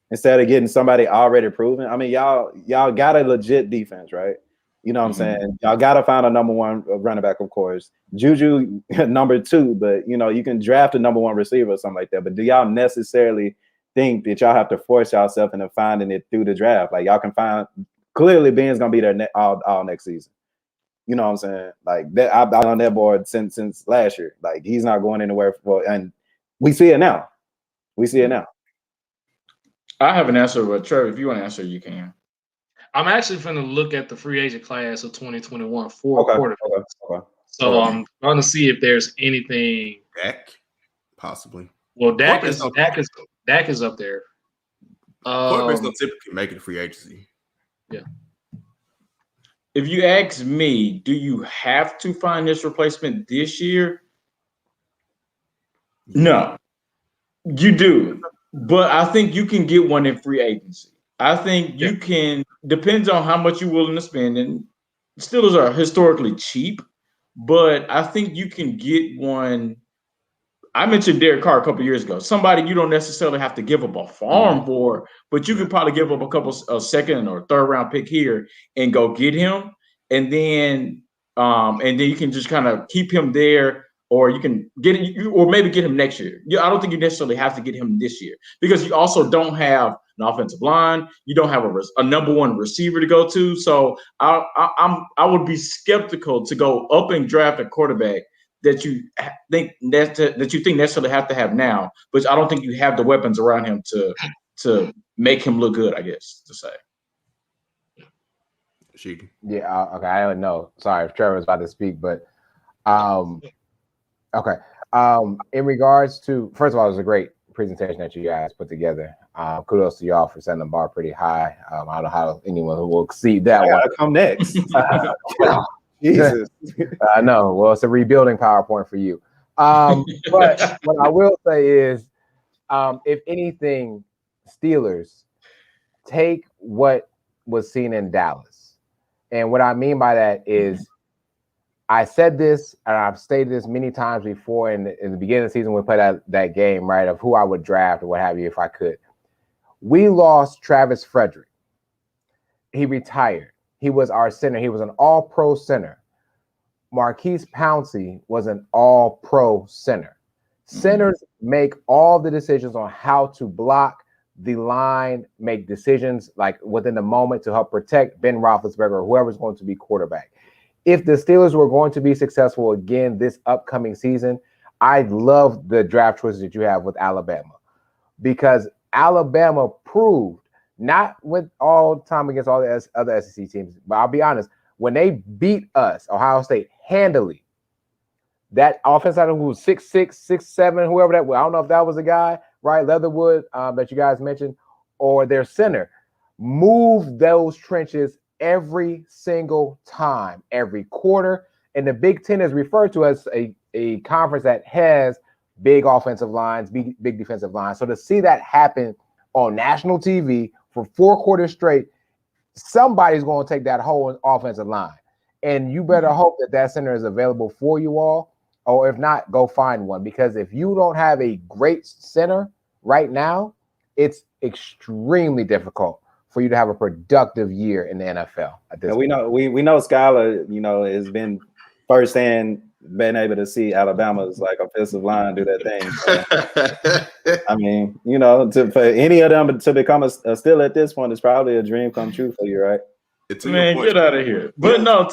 Speaker 1: Instead of getting somebody already proven? I mean, y'all got a legit defense, right? You know what I'm saying? Y'all got to find a number 1 running back, of course. Juju, number 2, but, you can draft a number 1 receiver or something like that. But do y'all necessarily think that y'all have to force yourself into finding it through the draft? Like, y'all can find – clearly, Ben's going to be there all next season. You know what I'm saying? Like, that, I've been on that board since last year. Like, he's not going anywhere. And we see it now.
Speaker 5: I have an answer, but Trevor, if you want to answer, you can.
Speaker 2: I'm actually going to look at the free agent class of 2021 for quarterbacks. Okay. So I'm going to see if there's anything.
Speaker 4: Dak, possibly.
Speaker 2: Well, Dak is up there.
Speaker 4: Quarterbacks don't typically make it a free agency.
Speaker 2: Yeah.
Speaker 5: If you ask me, do you have to find this replacement this year? No, you do. But I think you can get one in free agency. I think you can, depends on how much you're willing to spend. And Steelers are historically cheap, but I think you can get one. I mentioned Derek Carr a couple years ago. Somebody you don't necessarily have to give up a farm for, but you can probably give up a second or third round pick here and go get him. And then you can just kind of keep him there, or you can get it, or maybe get him next year. I don't think you necessarily have to get him this year because you also don't have an offensive line. You don't have a number 1 receiver to go to. So I would be skeptical to go up and draft a quarterback that you think necessarily have to have now, but I don't think you have the weapons around him to make him look good, I guess, to say.
Speaker 4: Sheedy.
Speaker 3: Yeah, okay. I don't know. Sorry if Trevor was about to speak, but okay. In regards to, first of all, it was a great presentation that you guys put together. Kudos to y'all for setting the bar pretty high. I don't know how anyone who will exceed that one.
Speaker 1: Come next. Jesus.
Speaker 3: I know. Well, it's a rebuilding PowerPoint for you. But what I will say is, if anything, Steelers take what was seen in Dallas. And what I mean by that is, I said this, and I've stated this many times before in the beginning of the season when we played that game, right, of who I would draft or what have you if I could. We lost Travis Frederick. He retired. He was our center. He was an all-pro center. Marquise Pouncey was an all-pro center. Centers make all the decisions on how to block the line, make decisions like within the moment to help protect Ben Roethlisberger or whoever's going to be quarterback. If the Steelers were going to be successful again this upcoming season, I love the draft choices that you have with Alabama, because Alabama proved, not with all time against all the other SEC teams, but I'll be honest, when they beat us, Ohio State, handily, that offense, I don't know who was 6'6", 6'7", whoever that was, I don't know if that was a guy, right? Leatherwood that you guys mentioned, or their center. Move those trenches every single time, every quarter. And the Big Ten is referred to as a conference that has big offensive lines, big defensive lines. So to see that happen on national TV for 4 quarters straight, somebody's going to take that whole offensive line. And you better hope that center is available for you all, or if not, go find one. Because if you don't have a great center right now, it's extremely difficult for you to have a productive year in the NFL. At this
Speaker 1: point. We know Skylar, has been firsthand been able to see Alabama's like offensive line do that thing. So, I mean, for any of them to become a still at this point is probably a dream come true for you, right?
Speaker 5: Man, get out of here. But no,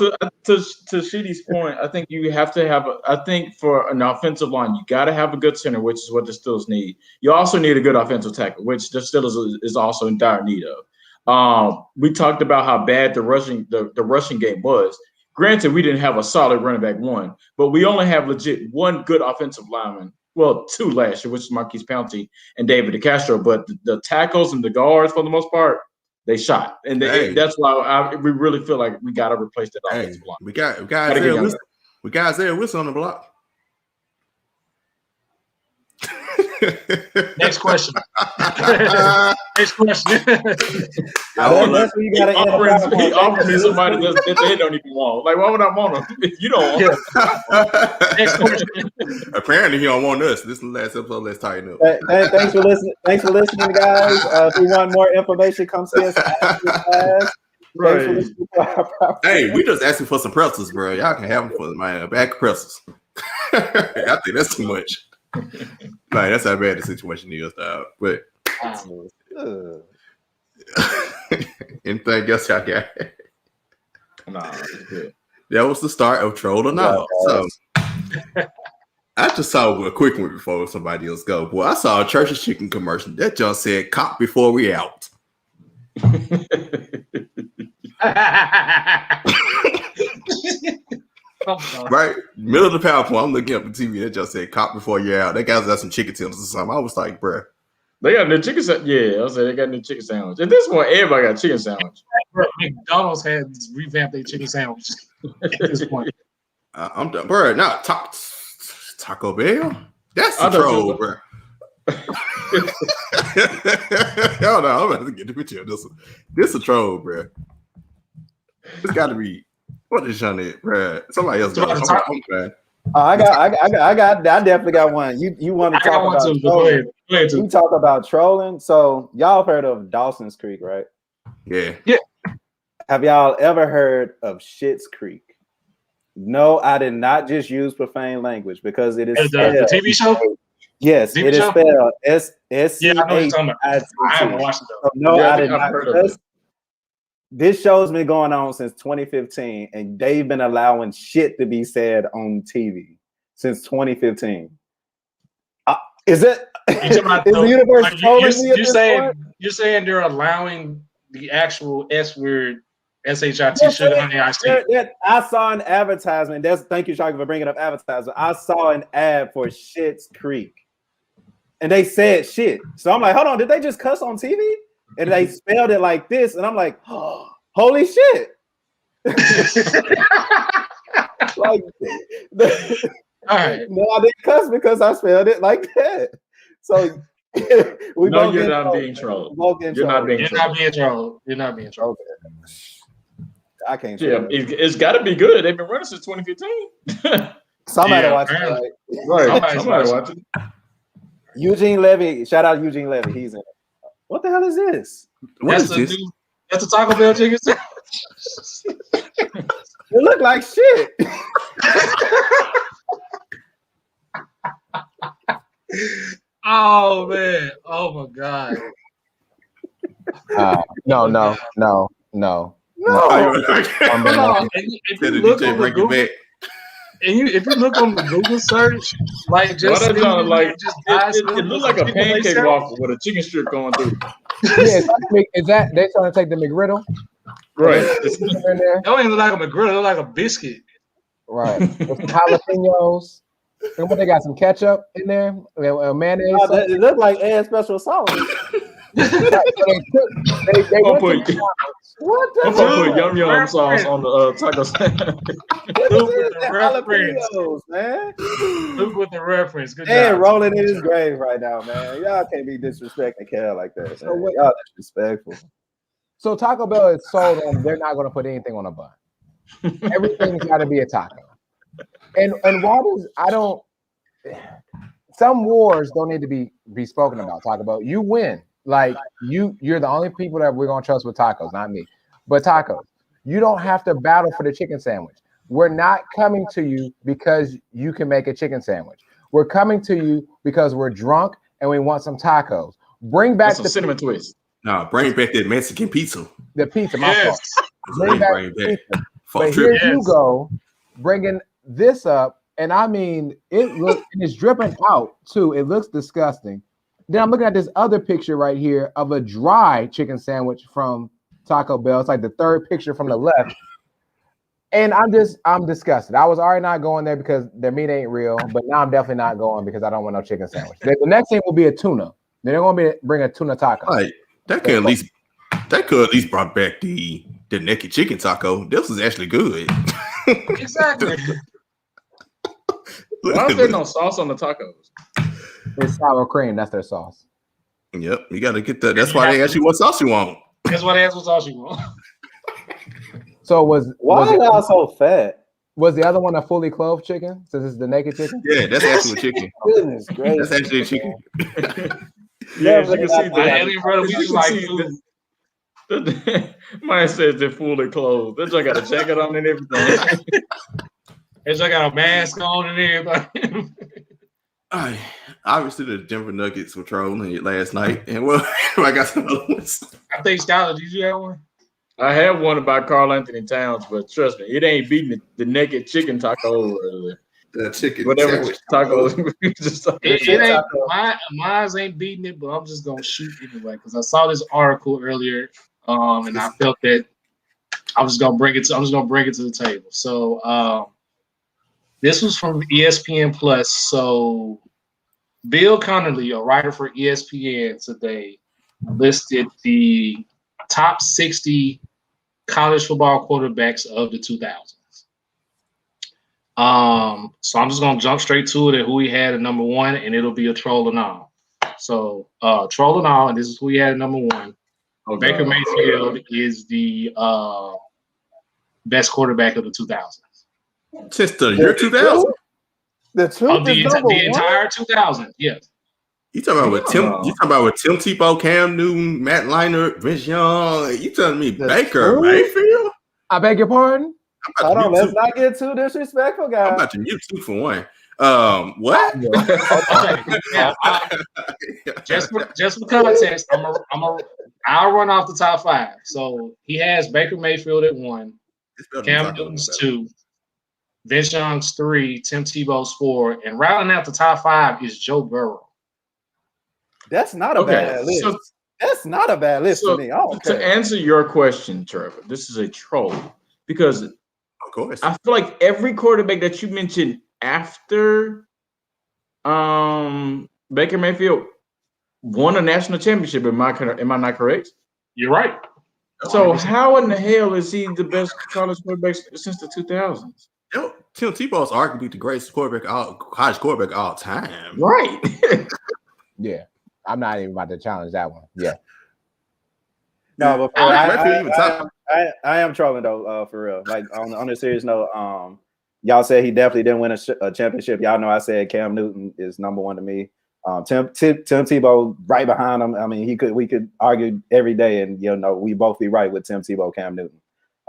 Speaker 5: to Sheedy's point, I think you have to have I think for an offensive line, you got to have a good center, which is what the Steelers need. You also need a good offensive tackle, which the Steelers is also in dire need of. We talked about how bad the rushing game was. Granted, we didn't have a solid running back one, but we only have legit one good offensive lineman. Well, 2 last year, which is Marquise Pouncey and David DeCastro. But the tackles and the guards, for the most part, they shot. And that's why we really feel like we got to replace that offensive line.
Speaker 4: We got Isaiah Wilson on the block.
Speaker 2: Next question. Next question.
Speaker 5: He offered me somebody that they don't even want. Like, why would I want him if you don't want him?
Speaker 2: Next question.
Speaker 4: Apparently, he don't want us. This is the last episode. Let's tighten up.
Speaker 1: Thanks for listening. Thanks for listening, guys. If you want more information, come see us after the class.
Speaker 4: Right. Hey, we just asking for some pretzels, bro. Y'all can have them for my back pretzels. I think that's too much. Like, that's how bad the situation is, but anything else y'all got?
Speaker 5: Nah, it's good.
Speaker 4: That was the start of Troll or Not. So I just saw a quick one before somebody else go. Boy, I saw a Church's Chicken commercial that just said "Cop before we out." Right, middle of the PowerPoint. I'm looking up the TV that just said "Cop before you're out." That guy's got some chicken tenders or something. I was like, bruh.
Speaker 5: They got new chicken sandwich. Yeah, I was saying they got new chicken sandwich. At this point, everybody got chicken sandwich.
Speaker 2: McDonald's had revamped their chicken sandwich at this point.
Speaker 4: I'm done, bro. Now Taco Bell. That's the troll, bro. Hold on, I'm about to get the picture of this one. This is a troll, bro. It's got to be. What is on it, bro? Somebody else got it.
Speaker 1: I definitely got one. You want to talk about trolling? You talk about trolling. So y'all heard of Dawson's Creek, right?
Speaker 4: Yeah.
Speaker 1: Have y'all ever heard of Schitt's Creek? No, I did not just use profane language because it is
Speaker 2: the TV show.
Speaker 1: Yes, it is spelled S.
Speaker 2: Yeah, I know what you're talking about. I haven't watched it though.
Speaker 1: No, I did not. This show's been going on since 2015, and they've been allowing shit to be said on TV since 2015 Is it? Is the universe totally
Speaker 2: you're saying they're allowing the actual S word, SHIT, sugar honey iced tea?
Speaker 1: I saw an advertisement. Thank you, Shaka, for bringing up advertisement. I saw an ad for Schitt's Creek, and they said shit. So I'm like, hold on, did they just cuss on TV? And they spelled it like this, and I'm like, oh, holy shit! Like,
Speaker 2: all right.
Speaker 1: No, I didn't cuss because I spelled it like that. So
Speaker 5: we no, you're not being trolled. You're not being
Speaker 2: trolled. You're not being trolled.
Speaker 1: Okay. I can't.
Speaker 5: Yeah, it's got to be good. They've been running since 2015.
Speaker 1: Somebody watching it,
Speaker 5: right? Somebody watching.
Speaker 1: Eugene Levy, shout out Eugene Levy. He's in it. What the hell is this?
Speaker 2: That's a Taco Bell chicken sandwich.
Speaker 1: It look like shit.
Speaker 2: Oh man! Oh my god!
Speaker 3: No.
Speaker 2: If you look on the Google search, like just
Speaker 5: it looks like a pancake waffle with a chicken strip going through.
Speaker 3: Yeah, is that they trying to take the McGriddle?
Speaker 5: Right.
Speaker 2: It don't even look like a McGriddle. It look like a biscuit.
Speaker 3: Right. With some jalapenos. And what they got some ketchup in there, mayonnaise.
Speaker 1: It looked like Ed special sauce.
Speaker 5: They what the hell? Put yum sauce on the taco salad.
Speaker 2: Luke with the reference, man. Luke with the reference. Good
Speaker 1: job. Rolling in his grave right now, man. Y'all can't be disrespecting Cal like that. So y'all disrespectful.
Speaker 3: So Taco Bell is sold on they're not going to put anything on a bun. Everything's got to be a taco. And why does some wars don't need to be spoken about. Taco Bell, you win. Like you're the only people that we're gonna trust with tacos, not me. But tacos, you don't have to battle for the chicken sandwich. We're not coming to you because you can make a chicken sandwich. We're coming to you because we're drunk and we want some tacos. Bring back the
Speaker 5: cinnamon twist.
Speaker 4: No, bring back that Mexican pizza.
Speaker 3: The pizza, my fault. Bring back pizza. But here you go, bringing this up, and I mean, it's dripping out too. It looks disgusting. Then I'm looking at this other picture right here of a dry chicken sandwich from Taco Bell. It's like the third picture from the left. And I'm disgusted. I was already not going there because their meat ain't real, but now I'm definitely not going because I don't want no chicken sandwich. The next thing will be a tuna. They're going to bring a tuna taco.
Speaker 4: Right. That could at least brought back the naked chicken taco. This is actually good.
Speaker 2: Exactly.
Speaker 5: Why is there no sauce on the tacos?
Speaker 3: It's sour cream. That's their sauce.
Speaker 4: Yep, you got to get that. That's why they ask you what sauce you want.
Speaker 2: That's why they ask what sauce you want.
Speaker 3: So
Speaker 1: why are y'all so fat?
Speaker 3: Was the other one a fully clothed chicken? Since it's the naked chicken?
Speaker 4: Yeah, that's actually chicken.
Speaker 1: Goodness gracious.
Speaker 4: That's actually a chicken.
Speaker 5: Yeah, you can see mine says they're fully clothed. That got a jacket on and everything.
Speaker 2: That got a mask on and everything.
Speaker 4: Obviously, the Denver Nuggets were trolling it last night, and I got some other ones.
Speaker 2: I think Skylar, did you have one?
Speaker 5: I have one about Karl Anthony Towns, but trust me, it ain't beating the naked chicken taco.
Speaker 4: The chicken
Speaker 5: whatever taco.
Speaker 2: Mine ain't beating it, but I'm just gonna shoot anyway because I saw this article earlier, and I felt that I'm just gonna bring it to the table. So. This was from ESPN Plus. So Bill Connerly, a writer for ESPN today, listed the top 60 college football quarterbacks of the 2000s. So I'm just going to jump straight to it at who he had at number one, and it'll be a troll and all. So troll and all, and this is who he had at number one. Baker Mayfield is the best quarterback of the 2000s.
Speaker 4: Since the year 2000?
Speaker 2: The entire 2000, yes.
Speaker 4: You talking about with Tim? You talking about with Tim Tebow, Cam Newton, Matt Leinart, Vince Young? You telling me Baker Mayfield?
Speaker 3: I beg your pardon.
Speaker 1: Hold on, let's not get too disrespectful, guys.
Speaker 4: I'm about to mute two for one. What?
Speaker 2: Just for context, I'll run off the top five. So he has Baker Mayfield at 1, Cam Newton's 2. Vince Young's 3, Tim Tebow's 4, and rounding out the top 5 is Joe Burrow.
Speaker 1: That's not a bad list. That's not a bad list to me.
Speaker 5: To answer your question, Trevor, this is a troll because, of
Speaker 4: course,
Speaker 5: I feel like every quarterback that you mentioned after Baker Mayfield won a national championship. Am I not correct?
Speaker 2: You're right.
Speaker 5: So how in the hell is he the best college quarterback since the 2000s?
Speaker 4: Tim Tebow is arguably the greatest college quarterback all time.
Speaker 5: Right.
Speaker 3: Yeah. I'm not even about to challenge that one. Yeah.
Speaker 1: No, but I am trolling though, for real. Like on a serious note, y'all said he definitely didn't win a championship. Y'all know I said Cam Newton is number one to me. Tim Tebow right behind him. I mean, we could argue every day, and we both be right with Tim Tebow, Cam Newton.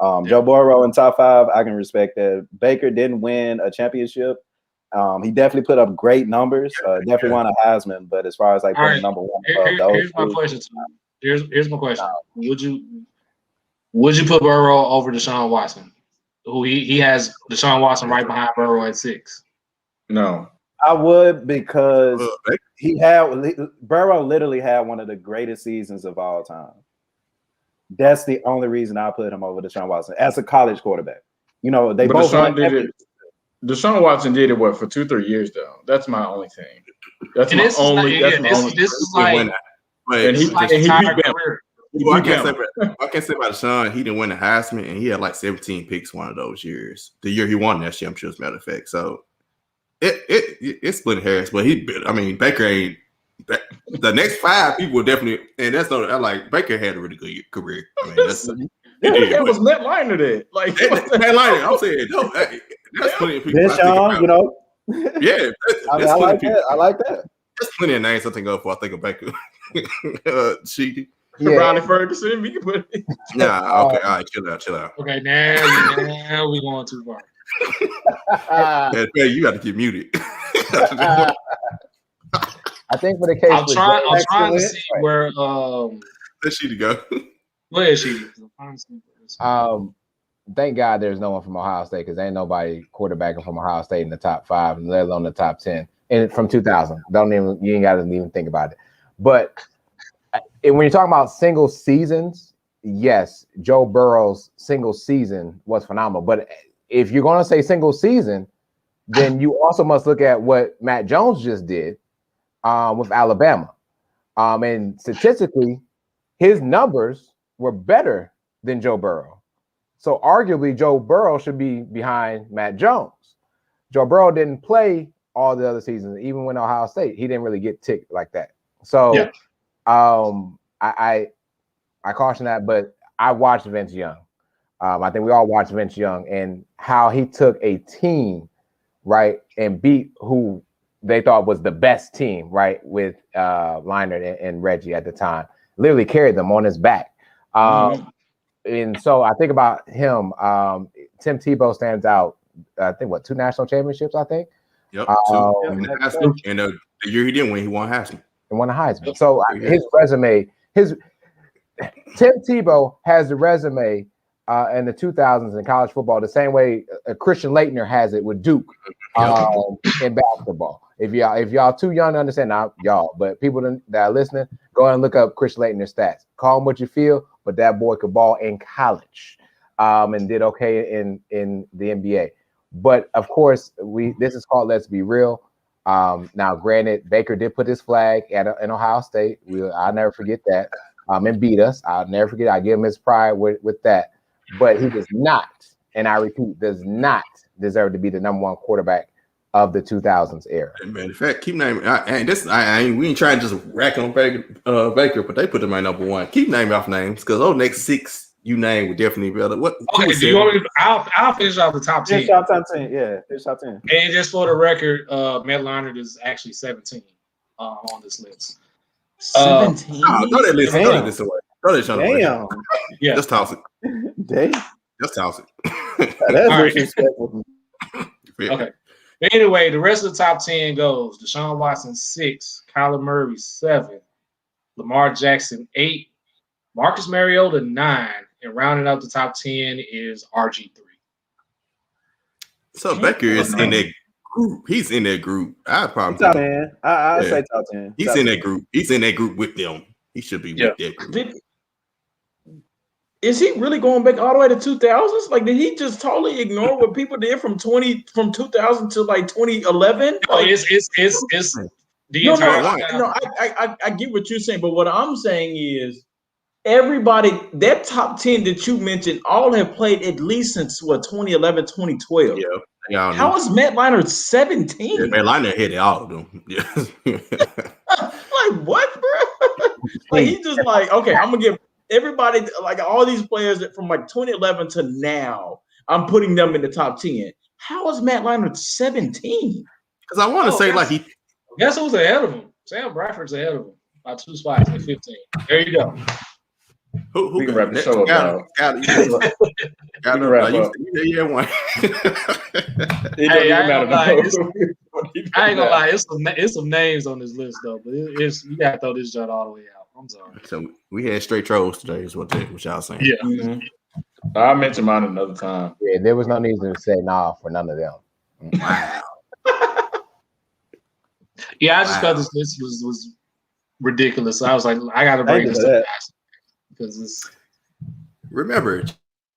Speaker 1: Joe Burrow in top 5, I can respect that. Baker didn't win a championship. He definitely put up great numbers. Definitely won a Heisman, but as far as like putting number one,
Speaker 2: here's my question. Here's my question. Would you put Burrow over Deshaun Watson? Who he has Deshaun Watson right behind Burrow at 6.
Speaker 5: No,
Speaker 1: I would, because Burrow literally had one of the greatest seasons of all time. That's the only reason I put him over Deshaun Watson as a college quarterback. They both
Speaker 5: Deshaun did it. Deshaun Watson did it for 2-3 years though. That's my only thing. That's my only.
Speaker 2: This is like.
Speaker 5: And he
Speaker 2: like entire career.
Speaker 4: Well, I can't say about Deshaun. He didn't win the Heisman, and he had like 17 picks one of those years. The year he won that championship, as a matter of fact. So it's split hairs, but Baker ain't. The next 5 people will definitely, and that's not. I like Baker had a really good career.
Speaker 5: That was Matt Leinart there. Like
Speaker 4: Matt Leinart, I'm saying that's plenty of people.
Speaker 1: Deshaun,
Speaker 4: Yeah,
Speaker 1: I like that. I like that.
Speaker 4: There's plenty of names I think of before I think of Baker. Sheedy.
Speaker 5: Ronnie Ferguson, we can put it.
Speaker 4: Nah, okay, all right, chill out.
Speaker 2: Okay, now we going too far.
Speaker 4: Hey, you got to get muted.
Speaker 3: I think for the case,
Speaker 2: I'm trying to see where
Speaker 4: let Sheedy go.
Speaker 2: Where is Sheedy?
Speaker 3: Thank God there's no one from Ohio State because ain't nobody quarterbacking from Ohio State in the top 5, let alone the top 10. And from 2000, you ain't got to even think about it. But when you're talking about single seasons, yes, Joe Burrow's single season was phenomenal. But if you're going to say single season, then you also must look at what Matt Jones just did with Alabama. And statistically, his numbers were better than Joe Burrow. So arguably, Joe Burrow should be behind Matt Jones. Joe Burrow didn't play all the other seasons, even when Ohio State, he didn't really get ticked like that. So I caution that, but I watched Vince Young. I think we all watched Vince Young and how he took a team, right, and beat who they thought was the best team, right, with Leinart and Reggie at the time. Literally carried them on his back. And so I think about him. Tim Tebow stands out. I think 2 national championships. I think.
Speaker 4: Yep. And the year he didn't win, he won Heisman.
Speaker 3: And won a Heisman. So his resume, Tim Tebow has the resume in the 2000s in college football the same way Christian Laettner has it with Duke in basketball. If y'all too young to understand, not y'all, but people that are listening, go ahead and look up Christian Laettner's stats. Call him what you feel, but that boy could ball in college and did okay in the NBA. But of course, this is called Let's Be Real. Now, granted, Baker did put his flag in Ohio State. I'll never forget that. And beat us. I'll never forget. I give him his pride with that. But he does not, and I repeat, does not deserve to be the number 1 quarterback of the 2000s era.
Speaker 4: In fact, keep naming. We ain't trying to just rack on Baker, but they put him at number 1. Keep naming off names because those next 6 you name would definitely be other. What?
Speaker 2: Okay, do you want me? I'll finish off the top 10.
Speaker 1: Finish off top 10. Yeah, finish top 10.
Speaker 2: And just for the record, Matt Leinart is actually 17 on this list.
Speaker 5: 17.
Speaker 4: Throw that list away. Throw that shit away.
Speaker 1: Damn.
Speaker 2: Yeah.
Speaker 4: Just toss it.
Speaker 1: Damn.
Speaker 4: Just toss it.
Speaker 1: That's disrespectful.
Speaker 2: Okay. But anyway, the rest of the top 10 goes Deshaun Watson 6, Kyler Murray 7, Lamar Jackson 8, Marcus Mariota 9, and rounding up the top 10 is RG3.
Speaker 4: So Baker is in that group. He's in that group. I'd probably
Speaker 1: top 10. I'd say top 10.
Speaker 4: He's in that group. He's in that group with them. He should be with that group.
Speaker 5: Is he really going back all the way to 2000s? Like, did he just totally ignore what people did from 2000 to like 2011?
Speaker 2: No, it's the entire line.
Speaker 5: No, I get what you're saying, but what I'm saying is everybody, that top 10 that you mentioned, all have played at least since 2011, 2012.
Speaker 4: Yeah.
Speaker 5: How is Matt Leinart 17?
Speaker 4: Yeah, Matt Leinart hit all of them. Yeah.
Speaker 5: Like what, bro? Like he just like, okay, I'm gonna give everybody, like all these players that from like 2011 to now, I'm putting them in the top 10. How is Matt Leinart 17?
Speaker 4: Because I want to say like
Speaker 2: guess who's ahead of him? Sam Bradford's ahead of him by 2 spots at 15. There you go.
Speaker 5: Who can wrap the show up?
Speaker 4: Got to wrap up. Yeah, one.
Speaker 2: I ain't gonna lie. It's some names on this list though, but you gotta throw this joint all the way out. I'm sorry.
Speaker 4: So we had straight trolls today, is what y'all saying.
Speaker 2: Yeah.
Speaker 5: Mm-hmm. I'll mention mine another time.
Speaker 3: Yeah, there was no need to say nah for none of them.
Speaker 4: Wow.
Speaker 2: Yeah, I just felt this list was ridiculous. So I was like, I gotta bring this up because it's.
Speaker 4: Remember,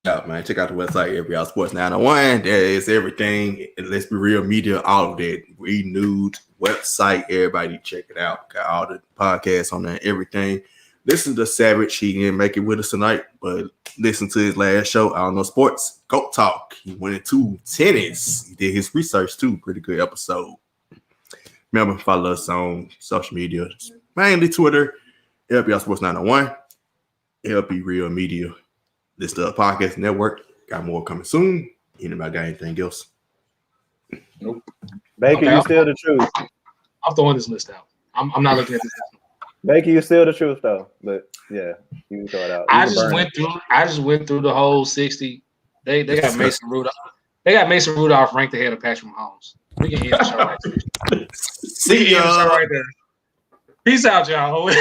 Speaker 4: Yeah, man. Check out the website, LBR Sports 901. There is everything. Let's Be Real Media, all of that. Renewed website. Everybody check it out. Got all the podcasts on there, everything. Listen to Savage. He didn't make it with us tonight, but listen to his last show. I don't know sports. Goat Talk. He went into tennis. He did his research too. Pretty good episode. Remember, follow us on social media, mainly Twitter, LBR Sports 901, LB Real Media. This the podcast network. Got more coming soon. Anybody got anything else?
Speaker 2: Nope.
Speaker 1: Baker, you still the truth.
Speaker 2: I'm throwing this list out. I'm not looking at this.
Speaker 1: Baker, you still the truth though. But yeah, you can throw it out.
Speaker 2: I just went through the whole 60. They got Mason Rudolph. They got Mason Rudolph ranked ahead of Patrick Mahomes. We can end the show right there.
Speaker 4: See ya.
Speaker 2: Peace out, y'all.